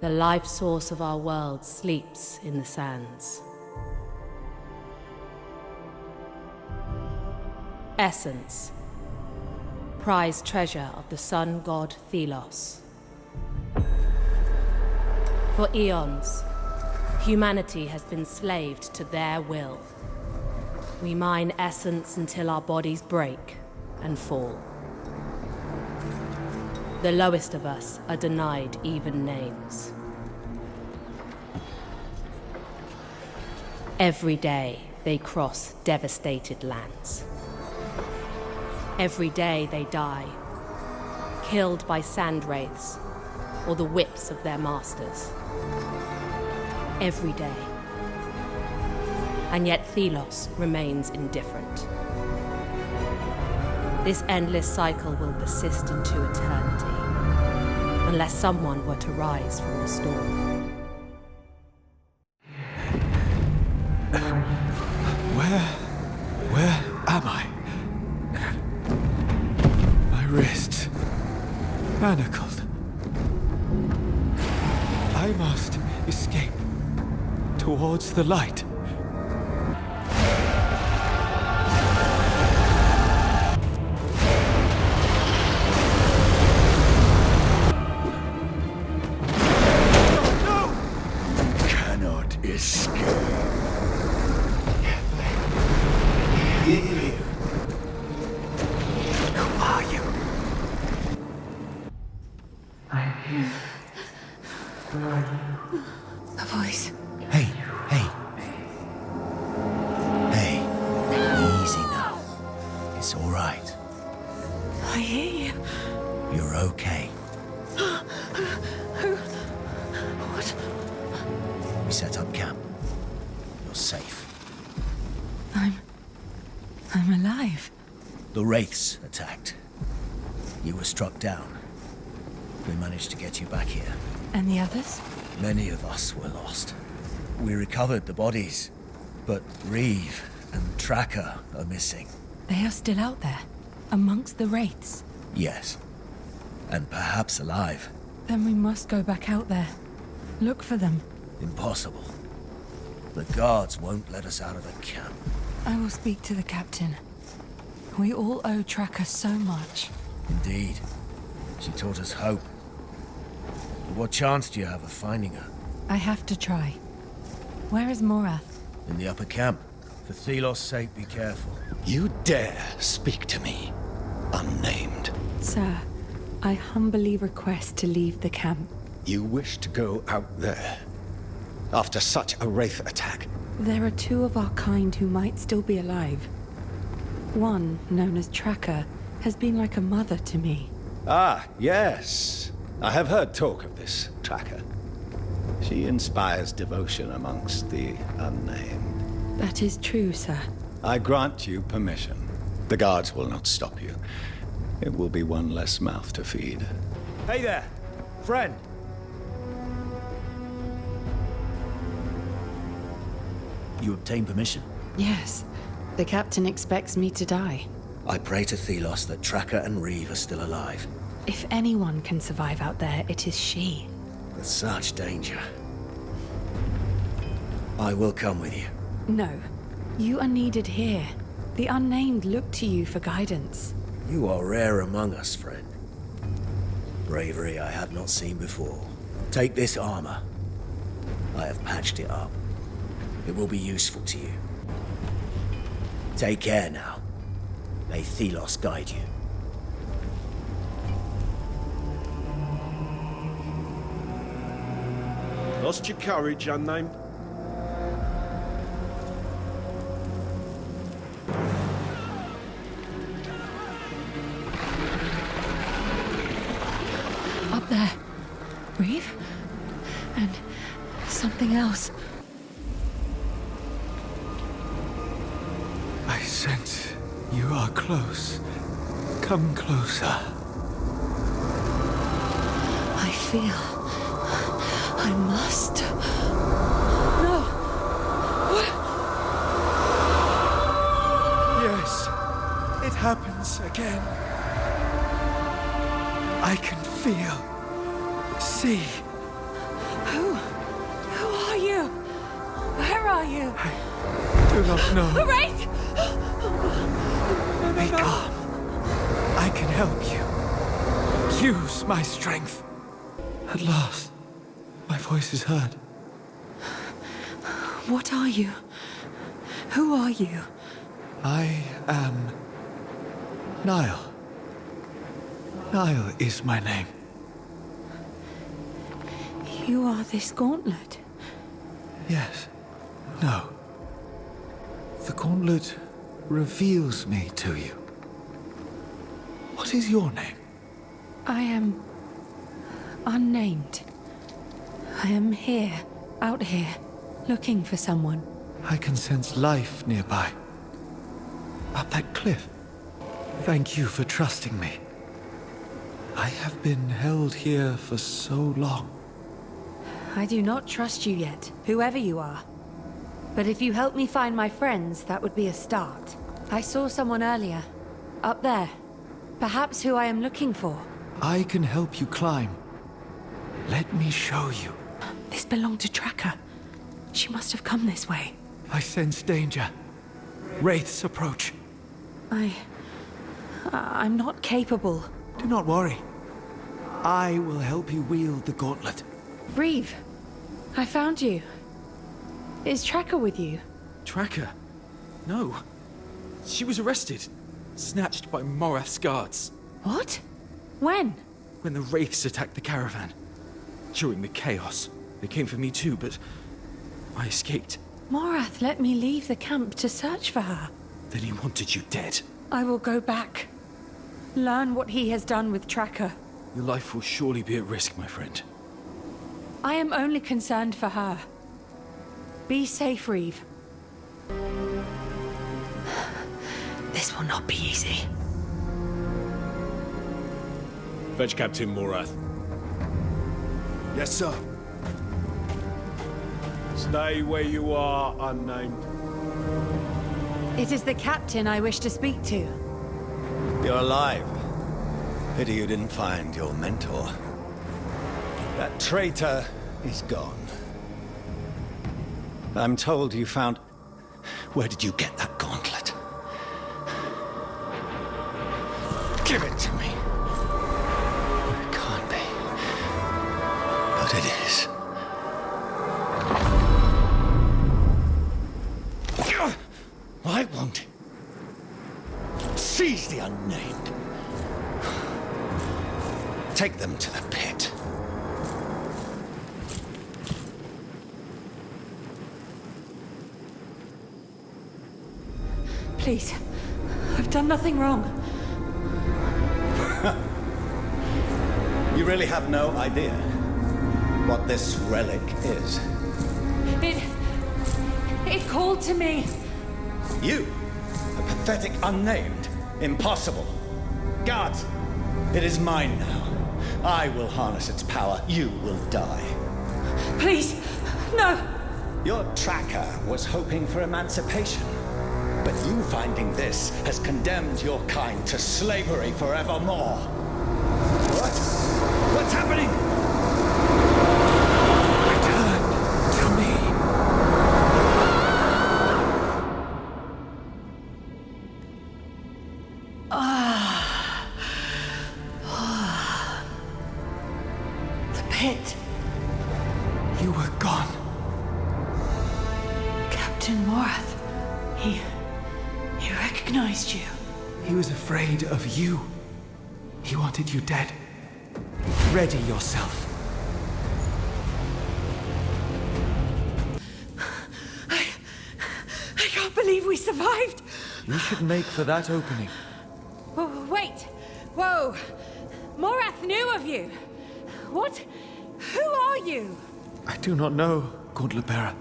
The life source of our world sleeps in the sands. Essence, prized treasure of the sun god Thelos. For eons, humanity has been slaved to their will. We mine essence until our bodies break and fall. The lowest of us are denied even names. Every day, they cross devastated lands. Every day they die, killed by sand wraiths or the whips of their masters. Every day. And yet Thelos remains indifferent. This endless cycle will persist into eternity, unless someone were to rise from the storm. Where am I? My wrists manacled. I must escape towards the light. A voice. Hey. Easy now. It's all right. I hear you. You're okay. What? We set up camp. You're safe. I'm alive. The Wraiths attacked. You were struck down. We managed to get you back here. And the others? Many of us were lost. We recovered the bodies, but Reeve and Tracker are missing. They are still out there, amongst the wraiths. Yes. And perhaps alive. Then we must go back out there. Look for them. Impossible. The guards won't let us out of the camp. I will speak to the captain. We all owe Tracker so much. Indeed. She taught us hope. But what chance do you have of finding her? I have to try. Where is Morath? In the upper camp. For Thelos' sake, be careful. You dare speak to me, unnamed. Sir, I humbly request to leave the camp. You wish to go out there? After such a Wraith attack? There are two of our kind who might still be alive. One, known as Tracker, has been like a mother to me. Ah, yes. I have heard talk of this Tracker. She inspires devotion amongst the unnamed. That is true, sir. I grant you permission. The guards will not stop you. It will be one less mouth to feed. Hey there, friend. You obtained permission? Yes. The captain expects me to die. I pray to Thelos that Tracker and Reeve are still alive. If anyone can survive out there, it is she. With such danger. I will come with you. No. You are needed here. The unnamed look to you for guidance. You are rare among us, friend. Bravery I have not seen before. Take this armor. I have patched it up. It will be useful to you. Take care now. May Thelos guide you. Lost your courage, unnamed? Up there. Reeve? And something else. I sense you are close. Come closer. I feel... I must... No! What? Yes, it happens again. I can feel, see. Where are you? Do not know. Wraith! Be calm. I can help you. Use my strength. At last, my voice is heard. What are you? Who are you? I am Nile. Nile is my name. You are this gauntlet. Yes. No. The gauntlet reveals me to you. What is your name? I am unnamed. I am here, out here, looking for someone. I can sense life nearby. Up that cliff. Thank you for trusting me. I have been held here for so long. I do not trust you yet, whoever you are. But if you help me find my friends, that would be a start. I saw someone earlier. Up there. Perhaps who I am looking for. I can help you climb. Let me show you. This belonged to Tracker. She must have come this way. I sense danger. Wraiths approach. I'm not capable. Do not worry. I will help you wield the gauntlet. Reeve, I found you. Is Tracker with you? Tracker? No. She was arrested. Snatched by Morath's guards. What? When? When the Wraiths attacked the caravan. During the chaos. They came for me too, but I escaped. Morath let me leave the camp to search for her. Then he wanted you dead. I will go back. Learn what he has done with Tracker. Your life will surely be at risk, my friend. I am only concerned for her. Be safe, Reeve. This will not be easy. Fetch Captain Morath. Yes, sir. Stay where you are, unnamed. It is the captain I wish to speak to. You're alive. Pity you didn't find your mentor. That traitor is gone. I'm told you found... Where did you get that gauntlet? Give it to me. It can't be. But it is. I want it. Seize the unnamed. Take them to the pit. Please. I've done nothing wrong. You really have no idea what this relic is. It called to me. You? A pathetic unnamed? Impossible. Guards, it is mine now. I will harness its power. You will die. Please, no. Your tracker was hoping for emancipation. But you finding this has condemned your kind to slavery forevermore. What? What's happening? Return to me. The pit. You were gone. Captain Morath. He recognized you. He was afraid of you. He wanted you dead. Ready yourself. I can't believe we survived. You should make for that opening. Oh, wait. Whoa. Morath knew of you. What? Who are you? I do not know, Gauntlet Bearer.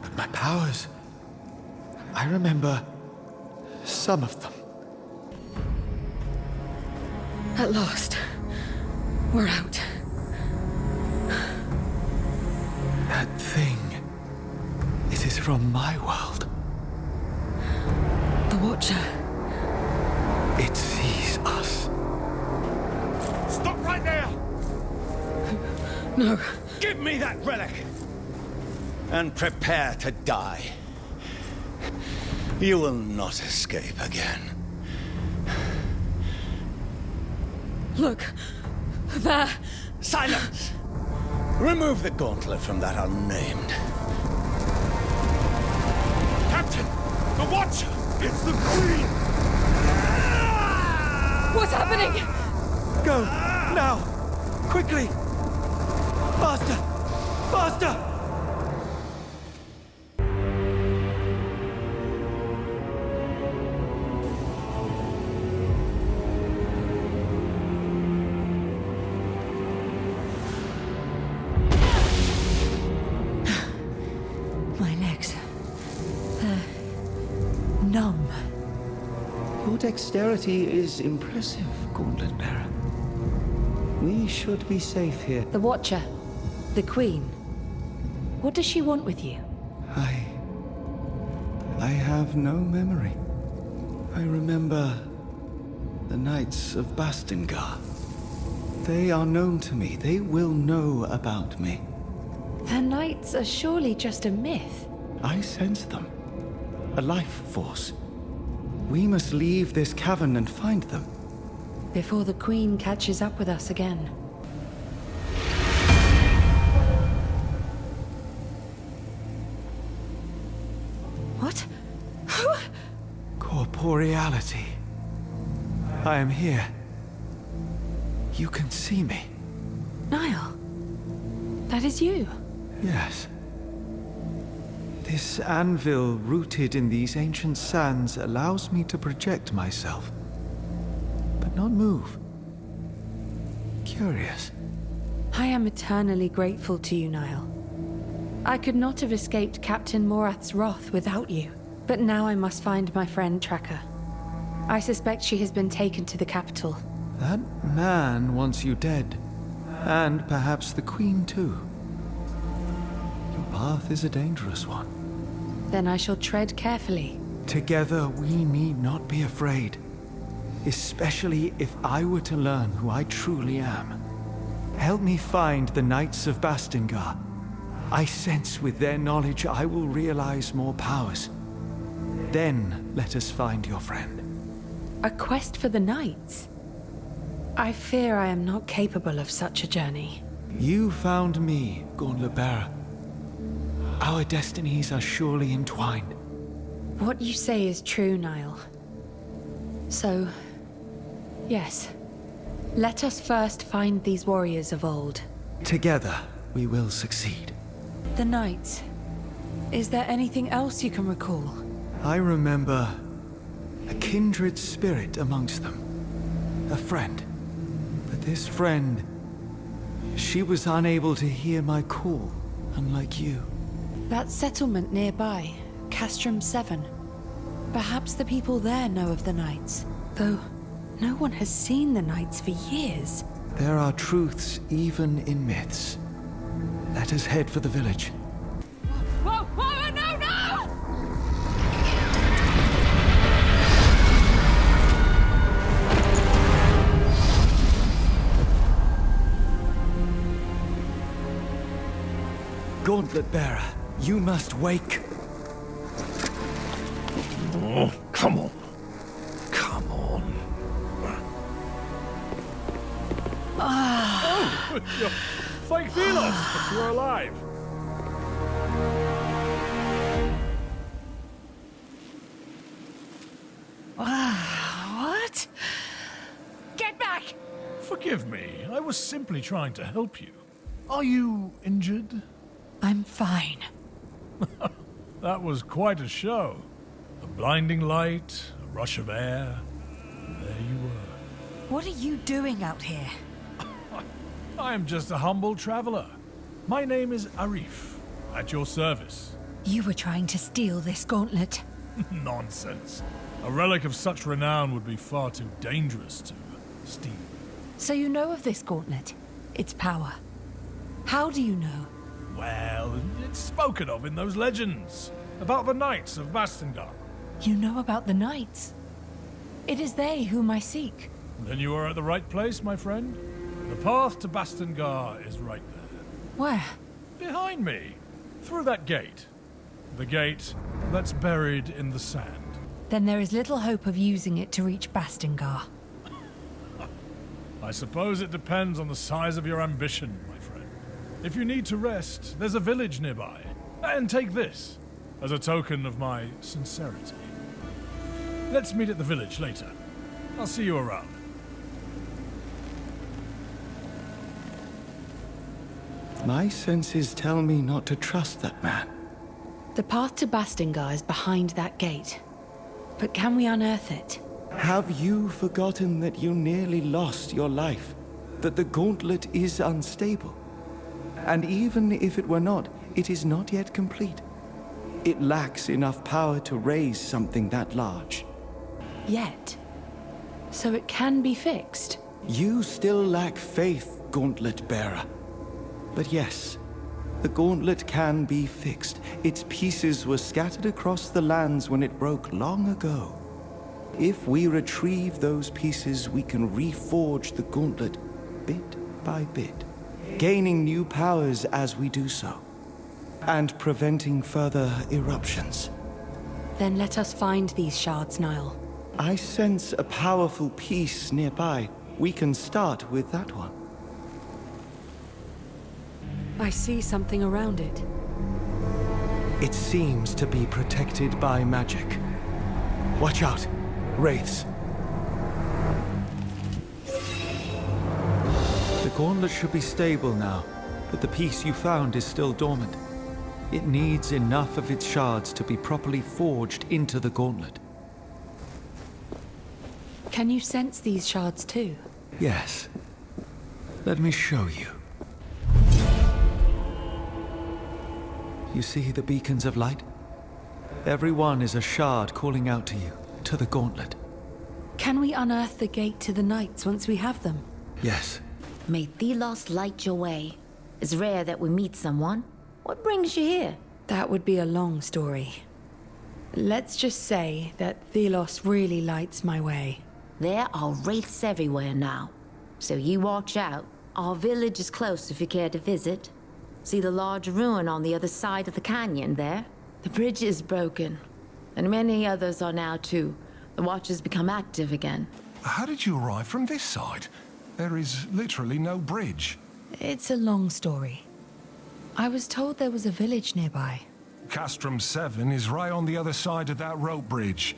But my powers... I remember... some of them. At last. We're out. That thing... it is from my world. The Watcher. It sees us. Stop right there! No. Give me that relic! and prepare to die. You will not escape again. Look, there. Silence! Remove the gauntlet from that unnamed. Captain! The Watcher! It's the Queen! What's happening? Go! Now! Quickly! Faster! Faster! My legs. They're numb. Your dexterity is impressive, Gauntlet Bearer. We should be safe here. The Watcher. The Queen. What does she want with you? I have no memory. I remember the Knights of Bastingar. They are known to me. They will know about me. The Knights are surely just a myth. I sense them. A life force. We must leave this cavern and find them. Before the Queen catches up with us again. What? Corporeality. I am here. You can see me. Niall. That is you. Yes. This anvil rooted in these ancient sands allows me to project myself, but not move. Curious. I am eternally grateful to you, Niall. I could not have escaped Captain Morath's wrath without you. But now I must find my friend Tracker. I suspect she has been taken to the capital. That man wants you dead. And perhaps the Queen too. Your path is a dangerous one. Then I shall tread carefully. Together we need not be afraid. Especially if I were to learn who I truly am. Help me find the Knights of Bastingar. I sense with their knowledge I will realize more powers. Then let us find your friend. A quest for the Knights? I fear I am not capable of such a journey. You found me, Gauntlet Bearer. Our destinies are surely entwined. What you say is true, Niall. So, yes. Let us first find these warriors of old. Together, we will succeed. The Knights. Is there anything else you can recall? I remember a kindred spirit amongst them. A friend. But this friend, she was unable to hear my call, unlike you. That settlement nearby, Castrum 7. Perhaps the people there know of the Knights, though no one has seen the Knights for years. There are truths even in myths. Let us head for the village. Whoa, whoa, no, no! Gauntlet Bearer, you must wake. Oh, come on. Come on. Oh, you're fake Velos, you're alive. What? Get back! Forgive me, I was simply trying to help you. Are you injured? I'm fine. That was quite a show. A blinding light, a rush of air. There you were. What are you doing out here? I am just a humble traveler. My name is Arif, at your service. You were trying to steal this gauntlet. Nonsense. A relic of such renown would be far too dangerous to steal. So you know of this gauntlet? Its power. How do you know? Well, it's spoken of in those legends about the Knights of Bastingar. You know about the Knights? It is they whom I seek. Then you are at the right place, my friend. The path to Bastingar is right there. Where? Behind me. Through that gate. The gate that's buried in the sand. Then there is little hope of using it to reach Bastingar. I suppose it depends on the size of your ambition, my friend. If you need to rest, there's a village nearby. And take this, as a token of my sincerity. Let's meet at the village later. I'll see you around. My senses tell me not to trust that man. The path to Bastingar is behind that gate. But can we unearth it? Have you forgotten that you nearly lost your life? That the gauntlet is unstable? And even if it were not, it is not yet complete. It lacks enough power to raise something that large. Yet. So it can be fixed. You still lack faith, Gauntlet Bearer. But yes, the gauntlet can be fixed. Its pieces were scattered across the lands when it broke long ago. If we retrieve those pieces, we can reforge the gauntlet bit by bit, gaining new powers as we do so, and preventing further eruptions. Then let us find these shards, Niall. I sense a powerful piece nearby. We can start with that one. I see something around it. It seems to be protected by magic. Watch out, wraiths. The gauntlet should be stable now, but the piece you found is still dormant. It needs enough of its shards to be properly forged into the gauntlet. Can you sense these shards too? Yes. Let me show you. You see the beacons of light? Every one is a shard calling out to you, to the gauntlet. Can we unearth the gate to the Knights once we have them? Yes. May Thelos light your way. It's rare that we meet someone. What brings you here? That would be a long story. Let's just say that Thelos really lights my way. There are wraiths everywhere now. So you watch out. Our village is close if you care to visit. See the large ruin on the other side of the canyon there? The bridge is broken. And many others are now too. The Watchers become active again. How did you arrive from this side? There is literally no bridge. It's a long story. I was told there was a village nearby. Castrum 7 is right on the other side of that rope bridge.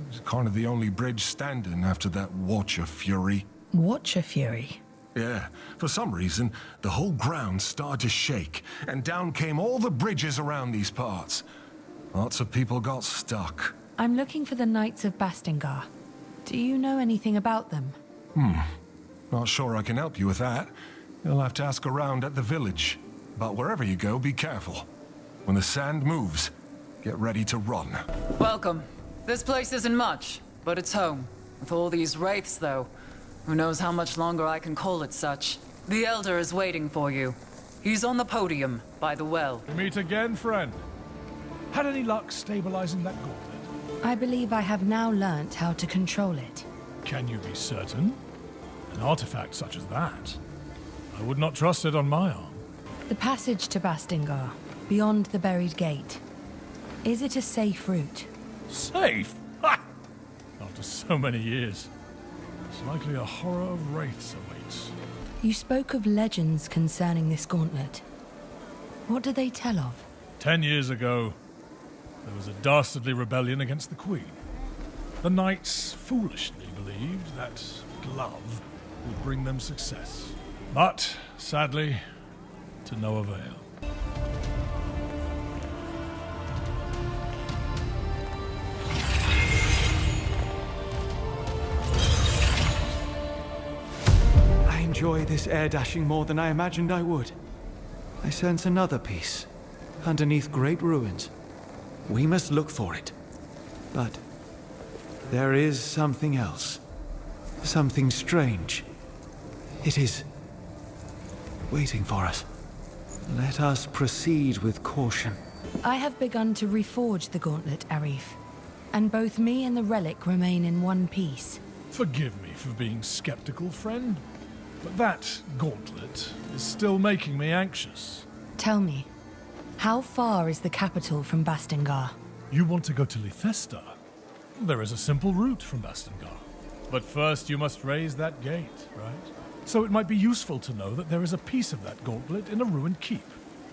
It's kind of the only bridge standing after that Watcher Fury. Watcher Fury? Yeah, for some reason, the whole ground started to shake, and down came all the bridges around these parts. Lots of people got stuck. I'm looking for the Knights of Bastingar. Do you know anything about them? Not sure I can help you with that. You'll have to ask around at the village. But wherever you go, be careful. When the sand moves, get ready to run. Welcome. This place isn't much, but it's home. With all these wraiths, though, who knows how much longer I can call it such. The Elder is waiting for you. He's on the podium, by the well. We meet again, friend. Had any luck stabilizing that gauntlet? I believe I have now learnt how to control it. Can you be certain? An artifact such as that? I would not trust it on my arm. The passage to Bastingar, beyond the buried gate. Is it a safe route? Safe? Ha! After so many years, it's likely a horror of wraiths awaits. You spoke of legends concerning this gauntlet. What do they tell of? 10 years ago, there was a dastardly rebellion against the Queen. The Knights foolishly believed that glove would bring them success. But, sadly, to no avail. I enjoy this air dashing more than I imagined I would. I sense another piece, underneath great ruins. We must look for it. But there is something else. Something strange. It is waiting for us. Let us proceed with caution. I have begun to reforge the gauntlet, Arif. And both me and the relic remain in one piece. Forgive me for being skeptical, friend, but that gauntlet is still making me anxious. Tell me, How far is the capital from Bastingar? You want to go to Lythesta? There is a simple route from Bastingar. But first you must raise that gate, right? So it might be useful to know that there is a piece of that gauntlet in a ruined keep,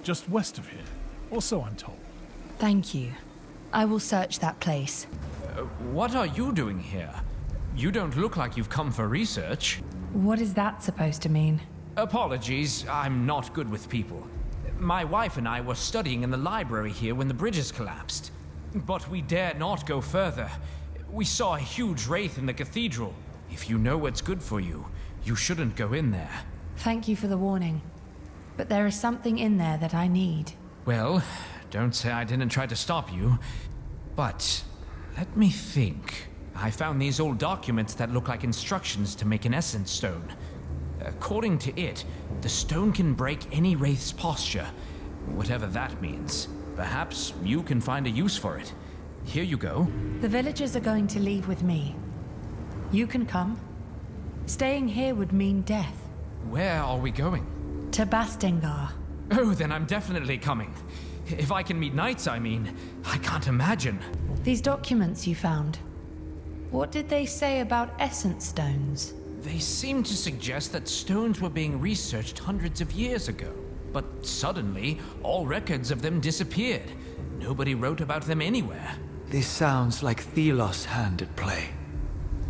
just west of here. Or so I'm told. Thank you. I will search that place. What are you doing here? You don't look like you've come for research. What is that supposed to mean? Apologies, I'm not good with people. My wife and I were studying in the library here when the bridges collapsed. But we dare not go further. We saw a huge wraith in the cathedral. If you know what's good for you, you shouldn't go in there. Thank you for the warning. But there is something in there that I need. Well, don't say I didn't try to stop you. But let me think. I found these old documents that look like instructions to make an essence stone. According to it, the stone can break any wraith's posture, whatever that means. Perhaps you can find a use for it. Here you go. The villagers are going to leave with me. You can come. Staying here would mean death. Where are we going? To Bastingar. Oh, then I'm definitely coming. If I can meet knights, I mean. I can't imagine. These documents you found. What did they say about essence stones? They seem to suggest that stones were being researched hundreds of years ago. But suddenly, all records of them disappeared. Nobody wrote about them anywhere. This sounds like Thelos' hand at play.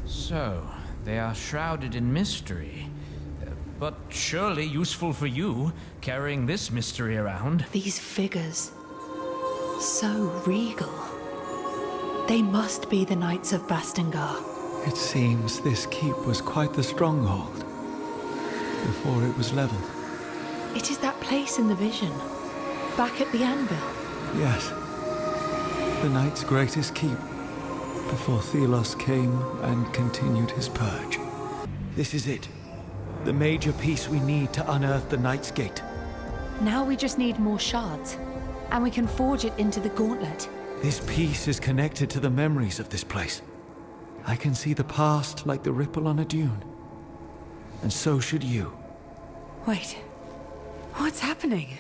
So, they are shrouded in mystery. But surely useful for you, carrying this mystery around. These figures. So regal. They must be the Knights of Bastingar. It seems this keep was quite the stronghold before it was leveled. It is that place in the vision. Back at the anvil. Yes. The Knight's greatest keep before Thelos came and continued his purge. This is it. The major piece we need to unearth the Knight's Gate. Now we just need more shards, and we can forge it into the gauntlet. This piece is connected to the memories of this place. I can see the past like the ripple on a dune. And so should you. Wait. What's happening?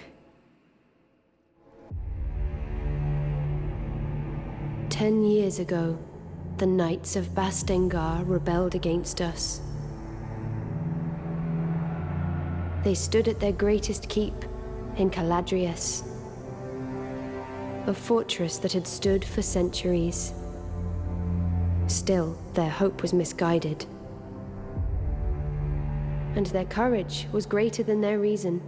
10 years ago, the Knights of Bastingar rebelled against us. They stood at their greatest keep in Caladrius, a fortress that had stood for centuries. Still, their hope was misguided, and their courage was greater than their reason.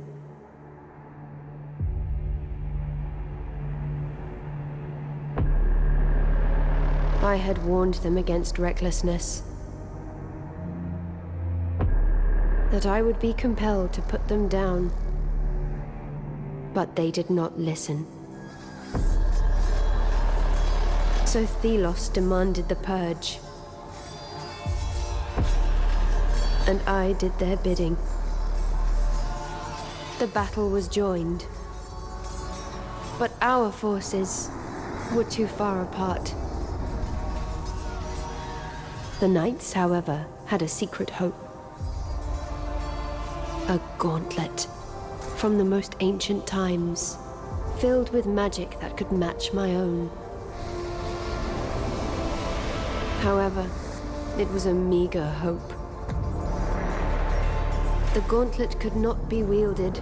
I had warned them against recklessness, that I would be compelled to put them down, but they did not listen. So Thelos demanded the purge, and I did their bidding. The battle was joined, but our forces were too far apart. The Knights, however, had a secret hope. A gauntlet from the most ancient times, filled with magic that could match my own. However, it was a meager hope. The gauntlet could not be wielded.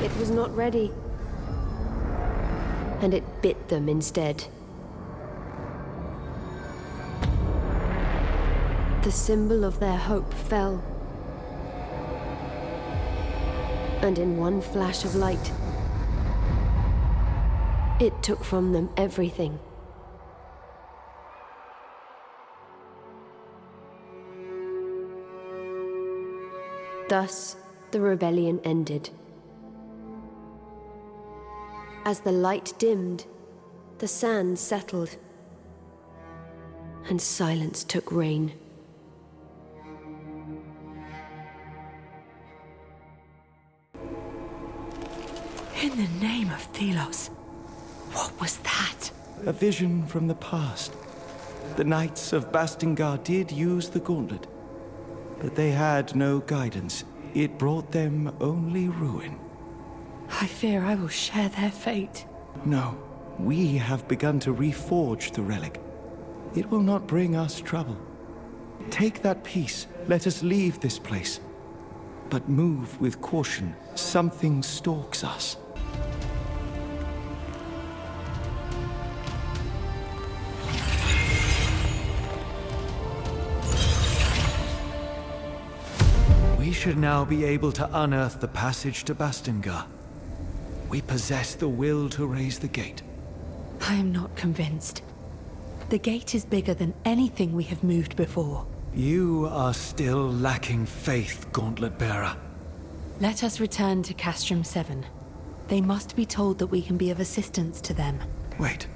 It was not ready, and it bit them instead. The symbol of their hope fell, and in one flash of light, it took from them everything. Thus, the rebellion ended. As the light dimmed, the sand settled, and silence took reign. In the name of Thelos, what was that? A vision from the past. The Knights of Bastingar did use the gauntlet, but they had no guidance. It brought them only ruin. I fear I will share their fate. No, we have begun to reforge the relic. It will not bring us trouble. Take that piece. Let us leave this place. But move with caution. Something stalks us. We should now be able to unearth the passage to Bastingar. We possess the will to raise the gate. I am not convinced. The gate is bigger than anything we have moved before. You are still lacking faith, Gauntlet Bearer. Let us return to Castrum 7. They must be told that we can be of assistance to them. Wait.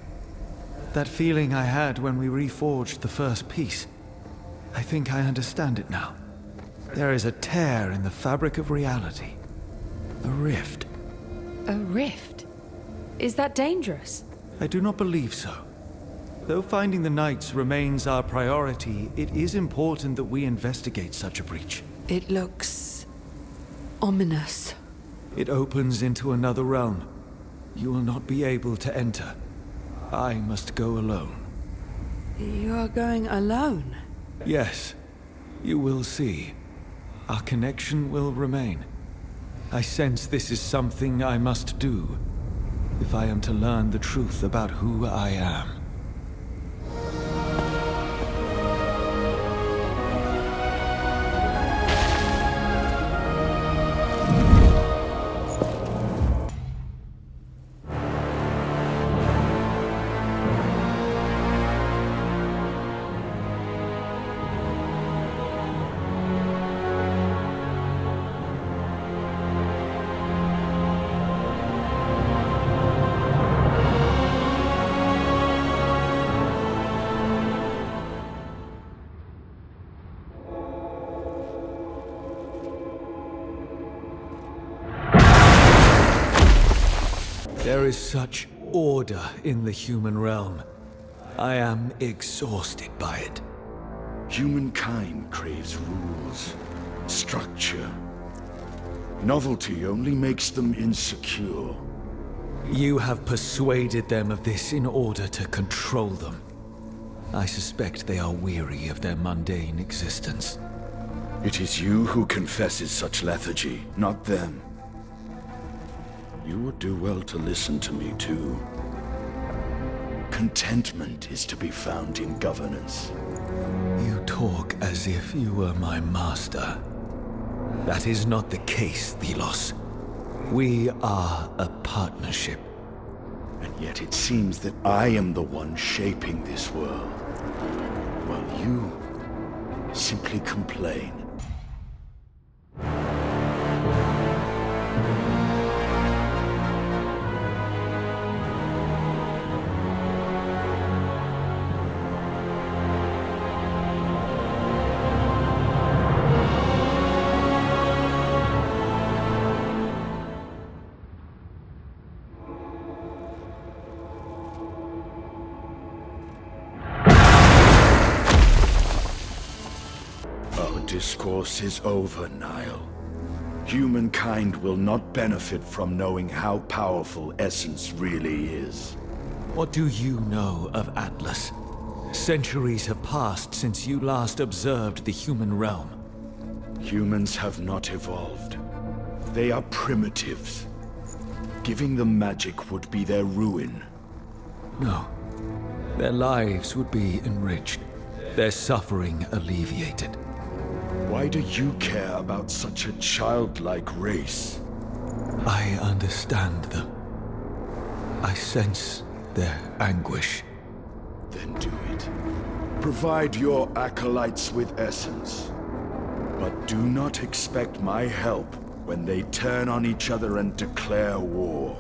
That feeling I had when we reforged the first piece. I think I understand it now. There is a tear in the fabric of reality. A rift. A rift? Is that dangerous? I do not believe so. Though finding the Knights remains our priority, it is important that we investigate such a breach. It looks ominous. It opens into another realm. You will not be able to enter. I must go alone. You are going alone? Yes. You will see. Our connection will remain. I sense this is something I must do, if I am to learn the truth about who I am. There is such order in the human realm. I am exhausted by it. Humankind craves rules, structure. Novelty only makes them insecure. You have persuaded them of this in order to control them. I suspect they are weary of their mundane existence. It is you who confesses such lethargy, not them. You would do well to listen to me, too. Contentment is to be found in governance. You talk as if you were my master. That is not the case, Thelos. We are a partnership. And yet it seems that I am the one shaping this world, while you simply complain. Discourse is over, Nile. Humankind will not benefit from knowing how powerful Essence really is. What do you know of Atlas? Centuries have passed since you last observed the human realm. Humans have not evolved. They are primitives. Giving them magic would be their ruin. No. Their lives would be enriched. Their suffering alleviated. Why do you care about such a childlike race? I understand them. I sense their anguish. Then do it. Provide your acolytes with essence. But do not expect my help when they turn on each other and declare war.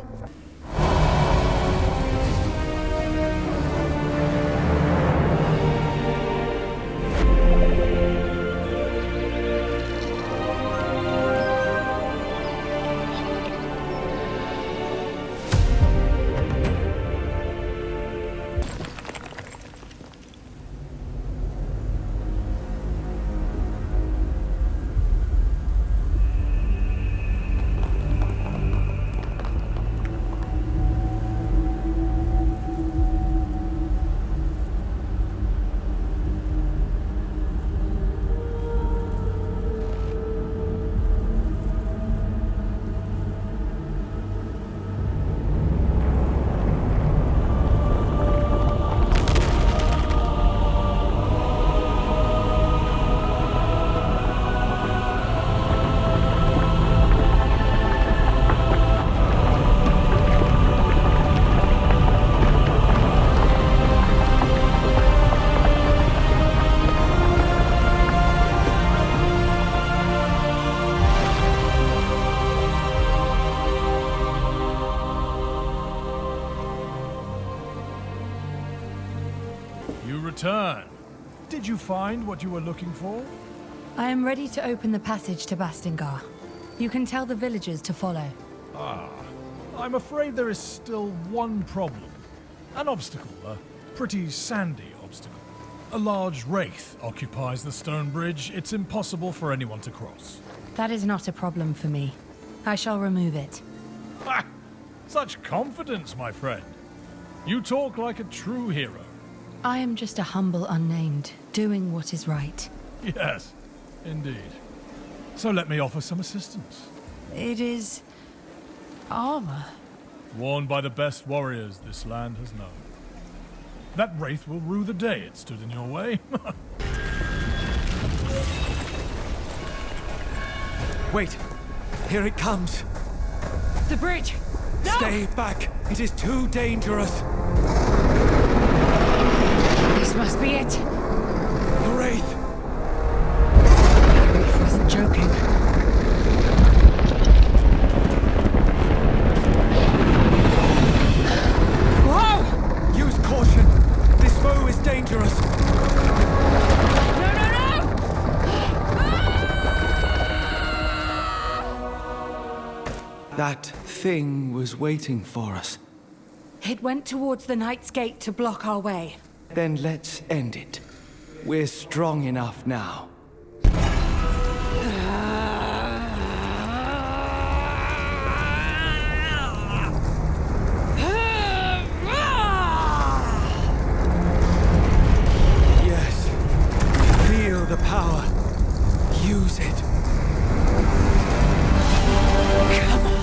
return. Did you find what you were looking for? I am ready to open the passage to Bastingar. You can tell the villagers to follow. Ah, I'm afraid there is still one problem. An obstacle, a pretty sandy obstacle. A large wraith occupies the stone bridge. It's impossible for anyone to cross. That is not a problem for me. I shall remove it. Ha! Such confidence, my friend. You talk like a true hero. I am just a humble unnamed, doing what is right. Yes, indeed. So let me offer some assistance. It is... armor. Worn by the best warriors this land has known. That wraith will rue the day it stood in your way. Wait! Here it comes! The bridge! No! Stay back! It is too dangerous! This must be it! The wraith! The wraith wasn't joking. Whoa! Use caution! This foe is dangerous! No, no, no! That thing was waiting for us. It went towards the Knight's Gate to block our way. Then let's end it. We're strong enough now. Yes. Feel the power. Use it. Come on.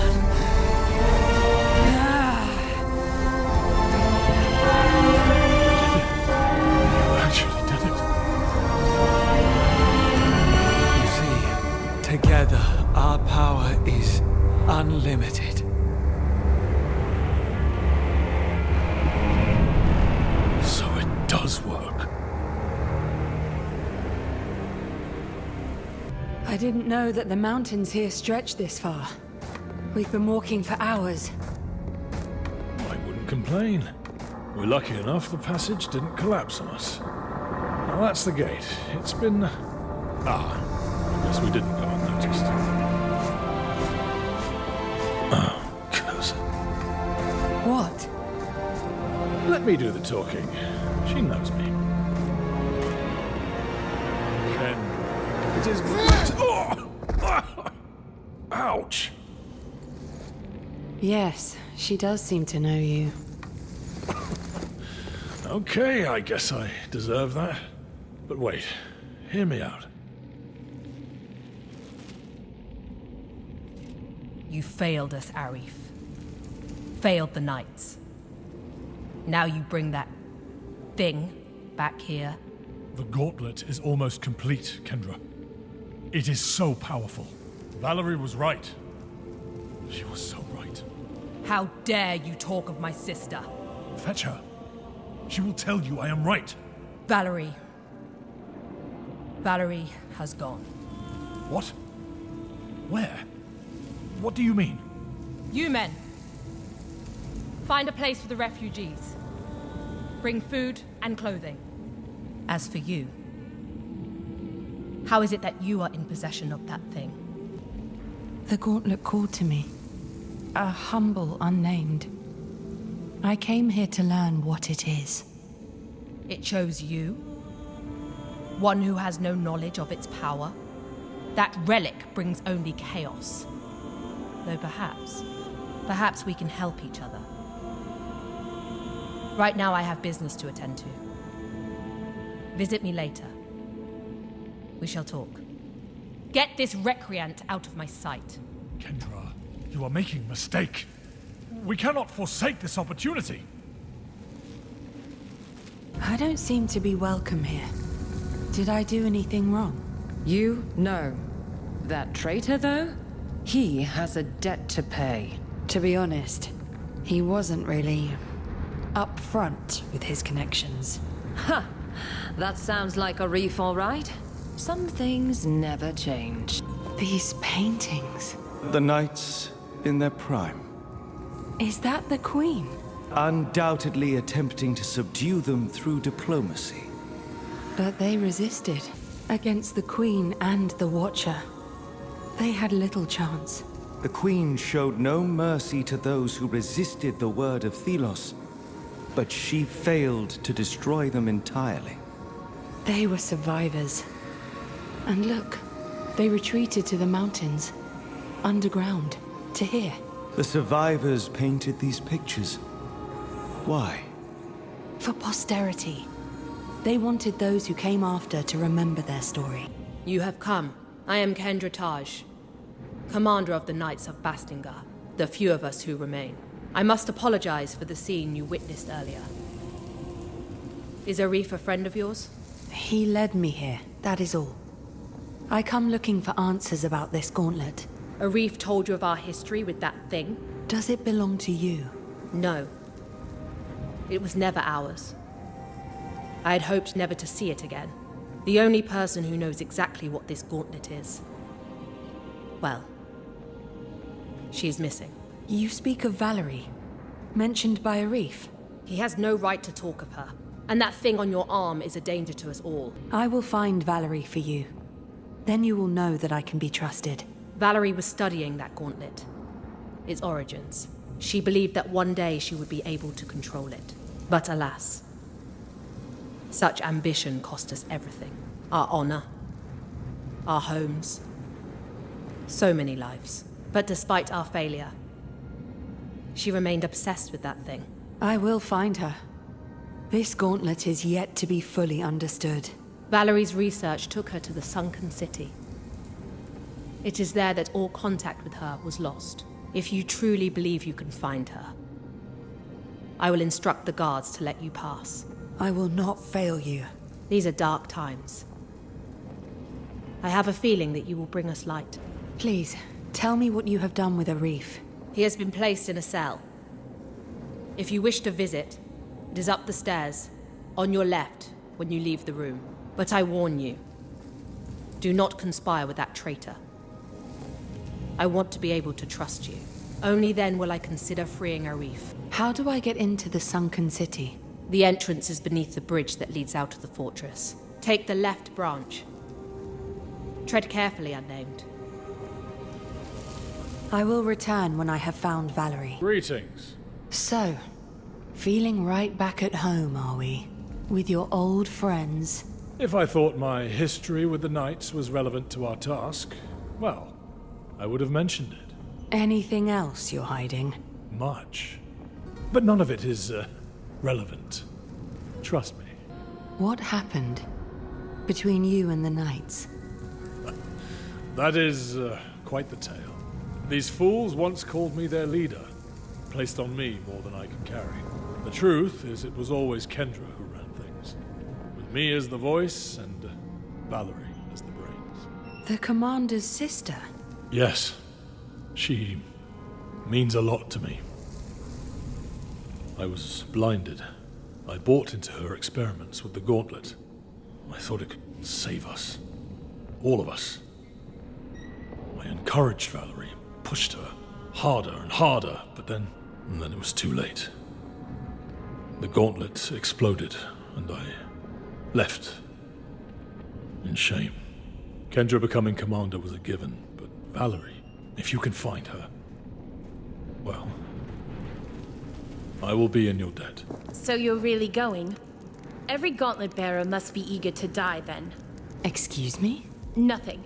Together, our power is unlimited. So it does work. I didn't know that the mountains here stretch this far. We've been walking for hours. I wouldn't complain. We're lucky enough the passage didn't collapse on us. Now that's the gate. It's been... I guess we didn't go unnoticed. Oh, curse it. What? Let me do the talking. She knows me. Ken, it is... Oh! Ouch! Yes, she does seem to know you. Okay, I guess I deserve that. But wait, hear me out. You failed us, Arif. Failed the Knights. Now you bring that thing back here. The gauntlet is almost complete, Kendra. It is so powerful. Valerie was right. She was so right. How dare you talk of my sister? Fetch her. She will tell you I am right. Valerie. Valerie has gone. What? Where? What do you mean? You men. Find a place for the refugees. Bring food and clothing. As for you, how is it that you are in possession of that thing? The gauntlet called to me. A humble unnamed. I came here to learn what it is. It chose you? One who has no knowledge of its power? That relic brings only chaos. Though perhaps we can help each other. Right now I have business to attend to. Visit me later. We shall talk. Get this recreant out of my sight. Kendra, you are making a mistake. We cannot forsake this opportunity. I don't seem to be welcome here. Did I do anything wrong? You? No. That traitor, though? He has a debt to pay. To be honest, he wasn't really upfront with his connections. Ha! That sounds like Arif, all right. Some things never change. These paintings. The knights in their prime. Is that the Queen? Undoubtedly attempting to subdue them through diplomacy. But they resisted. Against the Queen and the Watcher. They had little chance. The Queen showed no mercy to those who resisted the word of Thelos, but she failed to destroy them entirely. They were survivors. And look, they retreated to the mountains, underground, to here. The survivors painted these pictures. Why? For posterity. They wanted those who came after to remember their story. You have come. I am Kendra Taj, commander of the Knights of Bastingar, the few of us who remain. I must apologize for the scene you witnessed earlier. Is Arif a friend of yours? He led me here, that is all. I come looking for answers about this gauntlet. Arif told you of our history with that thing? Does it belong to you? No. It was never ours. I had hoped never to see it again. The only person who knows exactly what this gauntlet is. Well, she is missing. You speak of Valerie, mentioned by Arif. He has no right to talk of her. And that thing on your arm is a danger to us all. I will find Valerie for you. Then you will know that I can be trusted. Valerie was studying that gauntlet. Its origins. She believed that one day she would be able to control it. But alas, such ambition cost us everything. Our honor, our homes, so many lives. But despite our failure, she remained obsessed with that thing. I will find her. This gauntlet is yet to be fully understood. Valerie's research took her to the Sunken City. It is there that all contact with her was lost. If you truly believe you can find her, I will instruct the guards to let you pass. I will not fail you. These are dark times. I have a feeling that you will bring us light. Please, tell me what you have done with Arif. He has been placed in a cell. If you wish to visit, it is up the stairs, on your left, when you leave the room. But I warn you, do not conspire with that traitor. I want to be able to trust you. Only then will I consider freeing Arif. How do I get into the Sunken City? The entrance is beneath the bridge that leads out of the fortress. Take the left branch. Tread carefully, unnamed. I will return when I have found Valerie. Greetings. So, feeling right back at home, are we? With your old friends? If I thought my history with the Knights was relevant to our task, well, I would have mentioned it. Anything else you're hiding? Much. But none of it is, relevant. Trust me. What happened between you and the Knights? That is, quite the tale. These fools once called me their leader, placed on me more than I could carry. The truth is it was always Kendra who ran things, with me as the voice and Valerie as the brains. The Commander's sister? Yes. She means a lot to me. I was blinded. I bought into her experiments with the gauntlet. I thought it could save us. All of us. I encouraged Valerie, pushed her harder and harder, but then it was too late. The gauntlet exploded, and I left in shame. Kendra becoming commander was a given, but Valerie, if you can find her, well, I will be in your debt. So you're really going? Every gauntlet bearer must be eager to die, then. Excuse me? Nothing.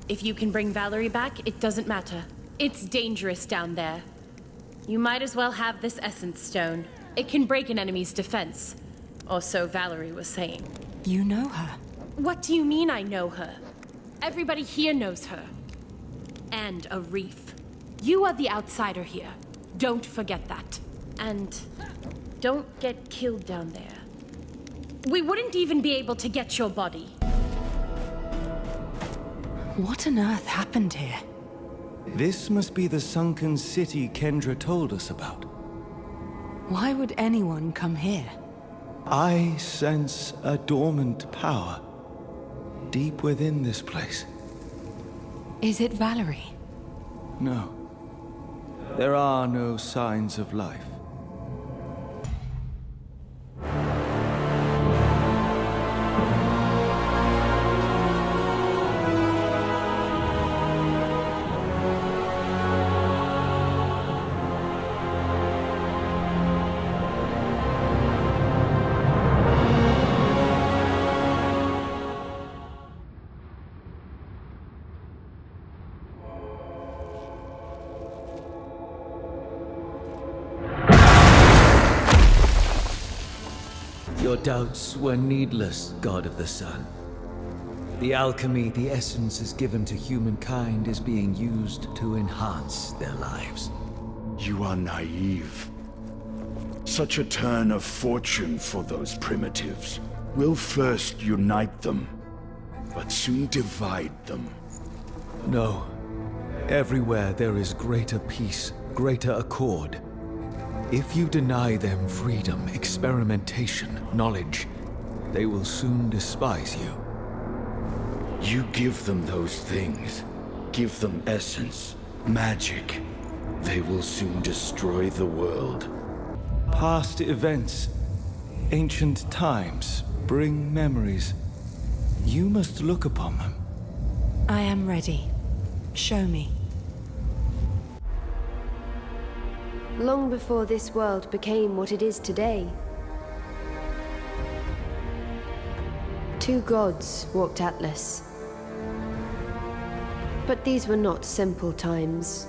If you can bring Valerie back, it doesn't matter. It's dangerous down there. You might as well have this Essence Stone. It can break an enemy's defense. Or so Valerie was saying. You know her? What do you mean I know her? Everybody here knows her. And Arif. You are the outsider here. Don't forget that. And don't get killed down there. We wouldn't even be able to get your body. What on earth happened here? This must be the sunken city Kendra told us about. Why would anyone come here? I sense a dormant power deep within this place. Is it Valerie? No. There are no signs of life. Your doubts were needless, God of the Sun. The alchemy the essence has given to humankind is being used to enhance their lives. You are naive. Such a turn of fortune for those primitives will first unite them, but soon divide them. No. Everywhere there is greater peace, greater accord. If you deny them freedom, experimentation, knowledge, they will soon despise you. You give them those things. Give them essence, magic. They will soon destroy the world. Past events, ancient times, bring memories. You must look upon them. I am ready. Show me. Long before this world became what it is today, two gods walked Atlas. But these were not simple times.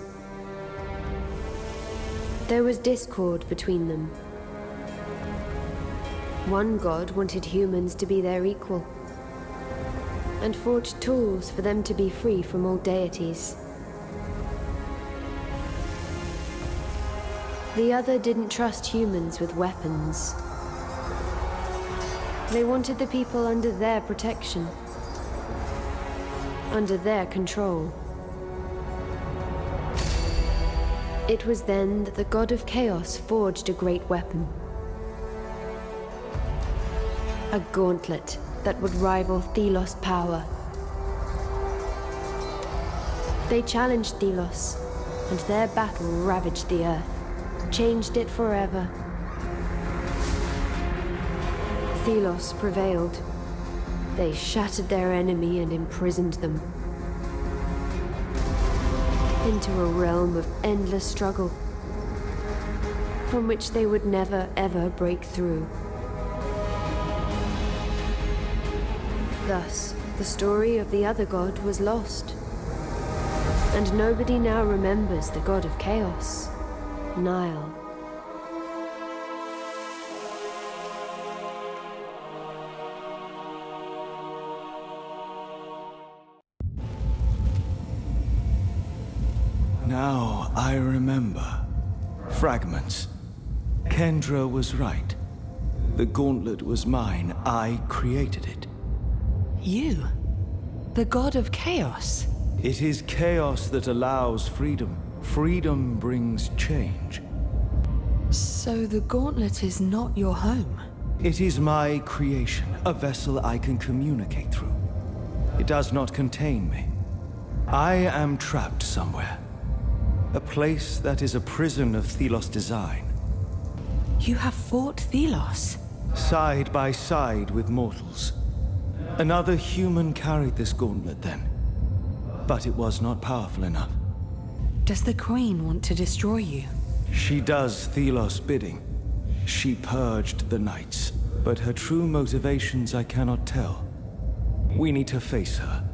There was discord between them. One god wanted humans to be their equal, and forged tools for them to be free from all deities. The other didn't trust humans with weapons. They wanted the people under their protection, under their control. It was then that the god of chaos forged a great weapon. A gauntlet that would rival Thelos' power. They challenged Thelos, and their battle ravaged the earth, changed it forever. Thelos prevailed. They shattered their enemy and imprisoned them into a realm of endless struggle, from which they would never, ever break through. Thus, the story of the other god was lost. And nobody now remembers the god of chaos, Nile. Now I remember. Fragments. Kendra was right. The gauntlet was mine. I created it. You? The god of chaos? It is chaos that allows freedom. Freedom brings change. So the gauntlet is not your home? It is my creation, a vessel I can communicate through. It does not contain me. I am trapped somewhere. A place that is a prison of Thelos' design. You have fought Thelos? Side by side with mortals. Another human carried this gauntlet then. But it was not powerful enough. Does the Queen want to destroy you? She does Thelos' bidding. She purged the Knights, but her true motivations I cannot tell. We need to face her.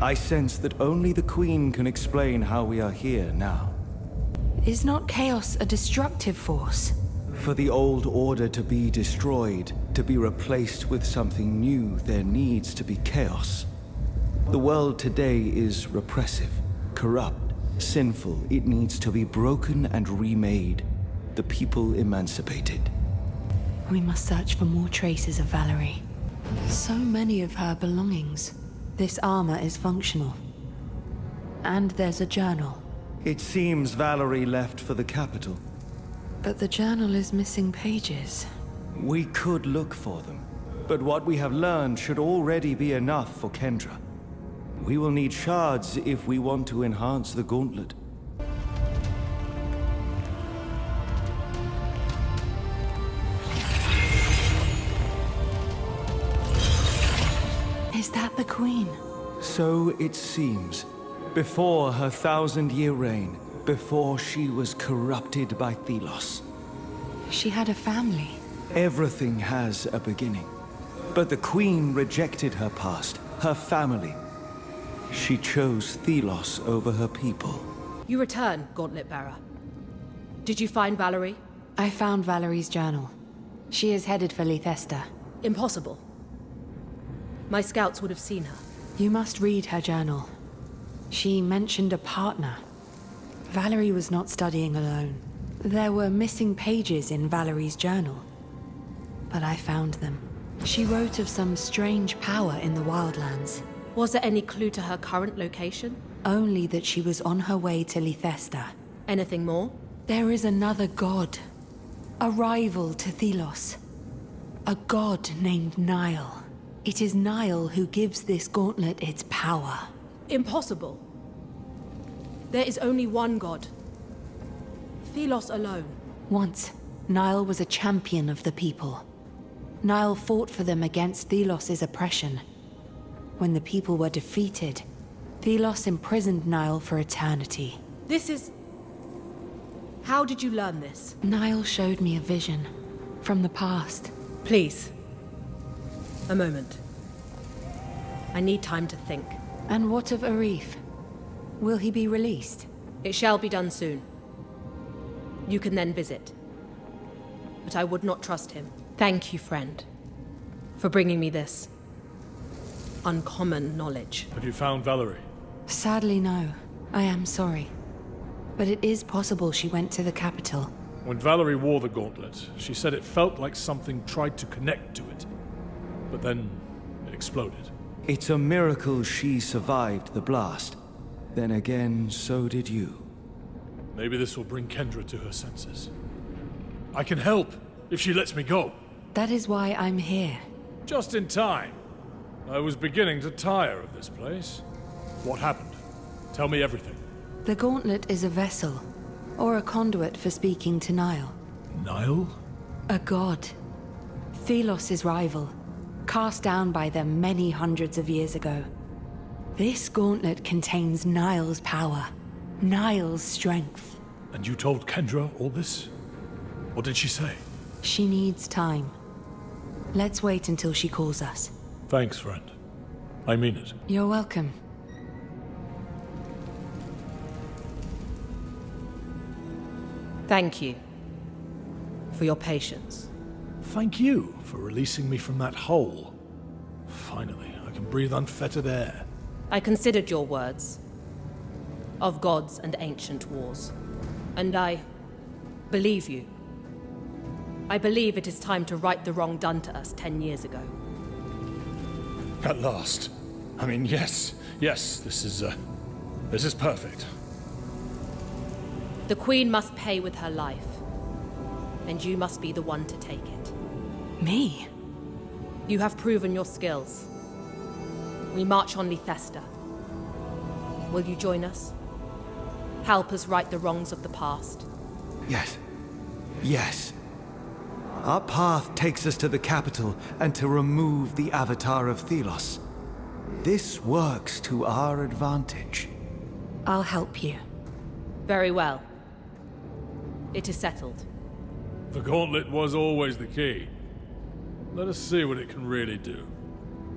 I sense that only the Queen can explain how we are here now. Is not chaos a destructive force? For the old order to be destroyed, to be replaced with something new, there needs to be chaos. The world today is repressive, corrupt, sinful. It needs to be broken and remade. The people emancipated. We must search for more traces of Valerie. So many of her belongings. This armor is functional. And there's a journal. It seems Valerie left for the capital. But the journal is missing pages. We could look for them, but what we have learned should already be enough for Kendra. We will need shards if we want to enhance the gauntlet. Is that the Queen? So it seems. Before her 1,000-year reign, before she was corrupted by Thelos. She had a family. Everything has a beginning. But the Queen rejected her past, her family. She chose Thelos over her people. You return, Gauntlet Bearer. Did you find Valerie? I found Valerie's journal. She is headed for Lethesta. Impossible. My scouts would have seen her. You must read her journal. She mentioned a partner. Valerie was not studying alone. There were missing pages in Valerie's journal. But I found them. She wrote of some strange power in the Wildlands. Was there any clue to her current location? Only that she was on her way to Lethesta. Anything more? There is another god. A rival to Thelos. A god named Nile. It is Nile who gives this gauntlet its power. Impossible. There is only one god. Thelos alone. Once, Nile was a champion of the people. Nile fought for them against Thelos' oppression. When the people were defeated, Thelos imprisoned Nile for eternity. This is... How did you learn this? Nile showed me a vision from the past. Please. A moment. I need time to think. And what of Arif? Will he be released? It shall be done soon. You can then visit. But I would not trust him. Thank you, friend, for bringing me this uncommon knowledge. Have you found Valerie? Sadly, no. I am sorry. But it is possible she went to the capital. When Valerie wore the gauntlet, she said it felt like something tried to connect to it. But then it exploded. It's a miracle she survived the blast. Then again, so did you. Maybe this will bring Kendra to her senses. I can help if she lets me go. That is why I'm here. Just in time. I was beginning to tire of this place. What happened? Tell me everything. The gauntlet is a vessel, or a conduit for speaking to Nile. Nile? A god. Thelos' rival, cast down by them many hundreds of years ago. This gauntlet contains Nile's power, Nile's strength. And you told Kendra all this? What did she say? She needs time. Let's wait until she calls us. Thanks, friend. I mean it. You're welcome. Thank you for your patience. Thank you for releasing me from that hole. Finally, I can breathe unfettered air. I considered your words of gods and ancient wars, and I believe you. I believe it is time to right the wrong done to us 10 years ago. At last. I mean, yes, this is perfect. The Queen must pay with her life, and you must be the one to take it. Me? You have proven your skills. We march on Lethesta. Will you join us? Help us right the wrongs of the past? Yes. Yes. Our path takes us to the capital and to remove the avatar of Thelos. This works to our advantage. I'll help you. Very well. It is settled. The gauntlet was always the key. Let us see what it can really do.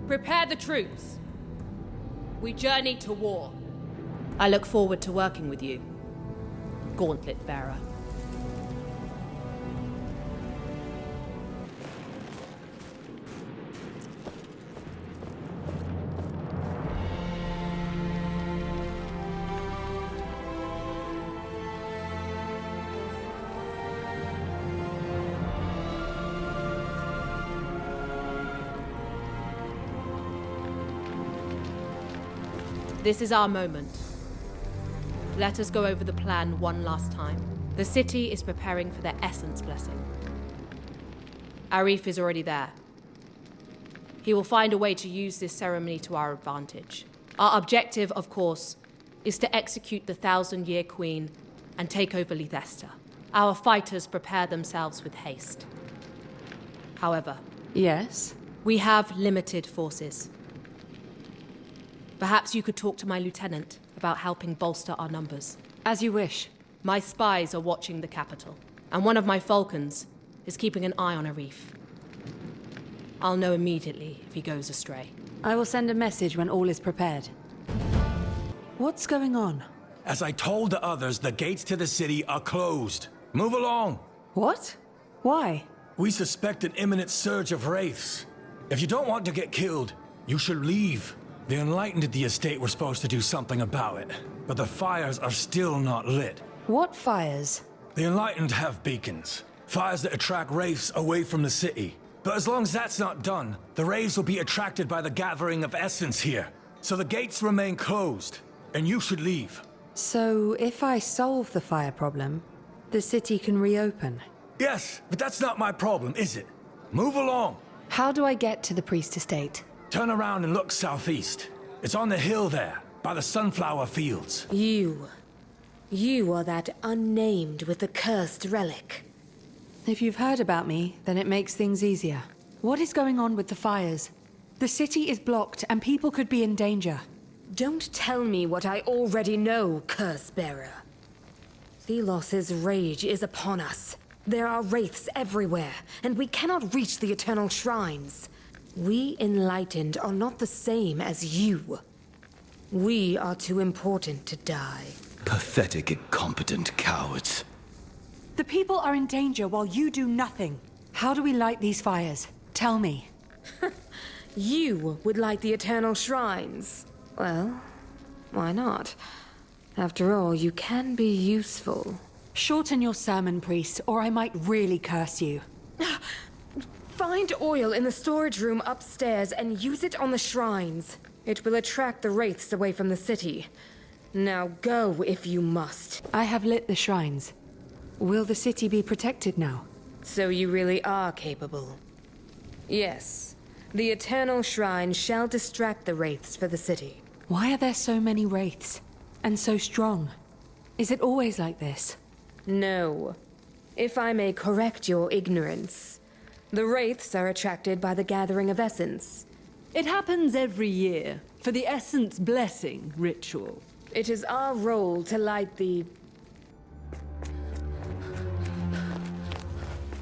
Prepare the troops. We journey to war. I look forward to working with you, Gauntlet Bearer. This is our moment. Let us go over the plan one last time. The city is preparing for their Essence Blessing. Arif is already there. He will find a way to use this ceremony to our advantage. Our objective, of course, is to execute the 1,000-Year Queen and take over Lethesta. Our fighters prepare themselves with haste. However... Yes? We have limited forces. Perhaps you could talk to my lieutenant about helping bolster our numbers. As you wish. My spies are watching the capital, and one of my falcons is keeping an eye on Arif. I'll know immediately if he goes astray. I will send a message when all is prepared. What's going on? As I told the others, the gates to the city are closed. Move along. What? Why? We suspect an imminent surge of wraiths. If you don't want to get killed, you should leave. The Enlightened at the estate were supposed to do something about it, but the fires are still not lit. What fires? The Enlightened have beacons. Fires that attract wraiths away from the city. But as long as that's not done, the wraiths will be attracted by the gathering of essence here. So the gates remain closed, and you should leave. So, if I solve the fire problem, the city can reopen? Yes, but that's not my problem, is it? Move along. How do I get to the priest estate? Turn around and look southeast. It's on the hill there, by the sunflower fields. You are that unnamed with the cursed relic. If you've heard about me, then it makes things easier. What is going on with the fires? The city is blocked, and people could be in danger. Don't tell me what I already know, Curse-bearer. Thelos's rage is upon us. There are wraiths everywhere, and we cannot reach the Eternal Shrines. We Enlightened are not the same as you. We are too important to die. Pathetic, incompetent cowards. The people are in danger while you do nothing. How do we light these fires? Tell me. You would light the Eternal Shrines. Well, why not? After all, you can be useful. Shorten your sermon, priest, or I might really curse you. Find oil in the storage room upstairs and use it on the shrines. It will attract the wraiths away from the city. Now go if you must. I have lit the shrines. Will the city be protected now? So you really are capable. Yes. The Eternal Shrine shall distract the wraiths for the city. Why are there so many wraiths? And so strong? Is it always like this? No. If I may correct your ignorance, the wraiths are attracted by the gathering of essence. It happens every year, for the Essence Blessing ritual. It is our role to light the...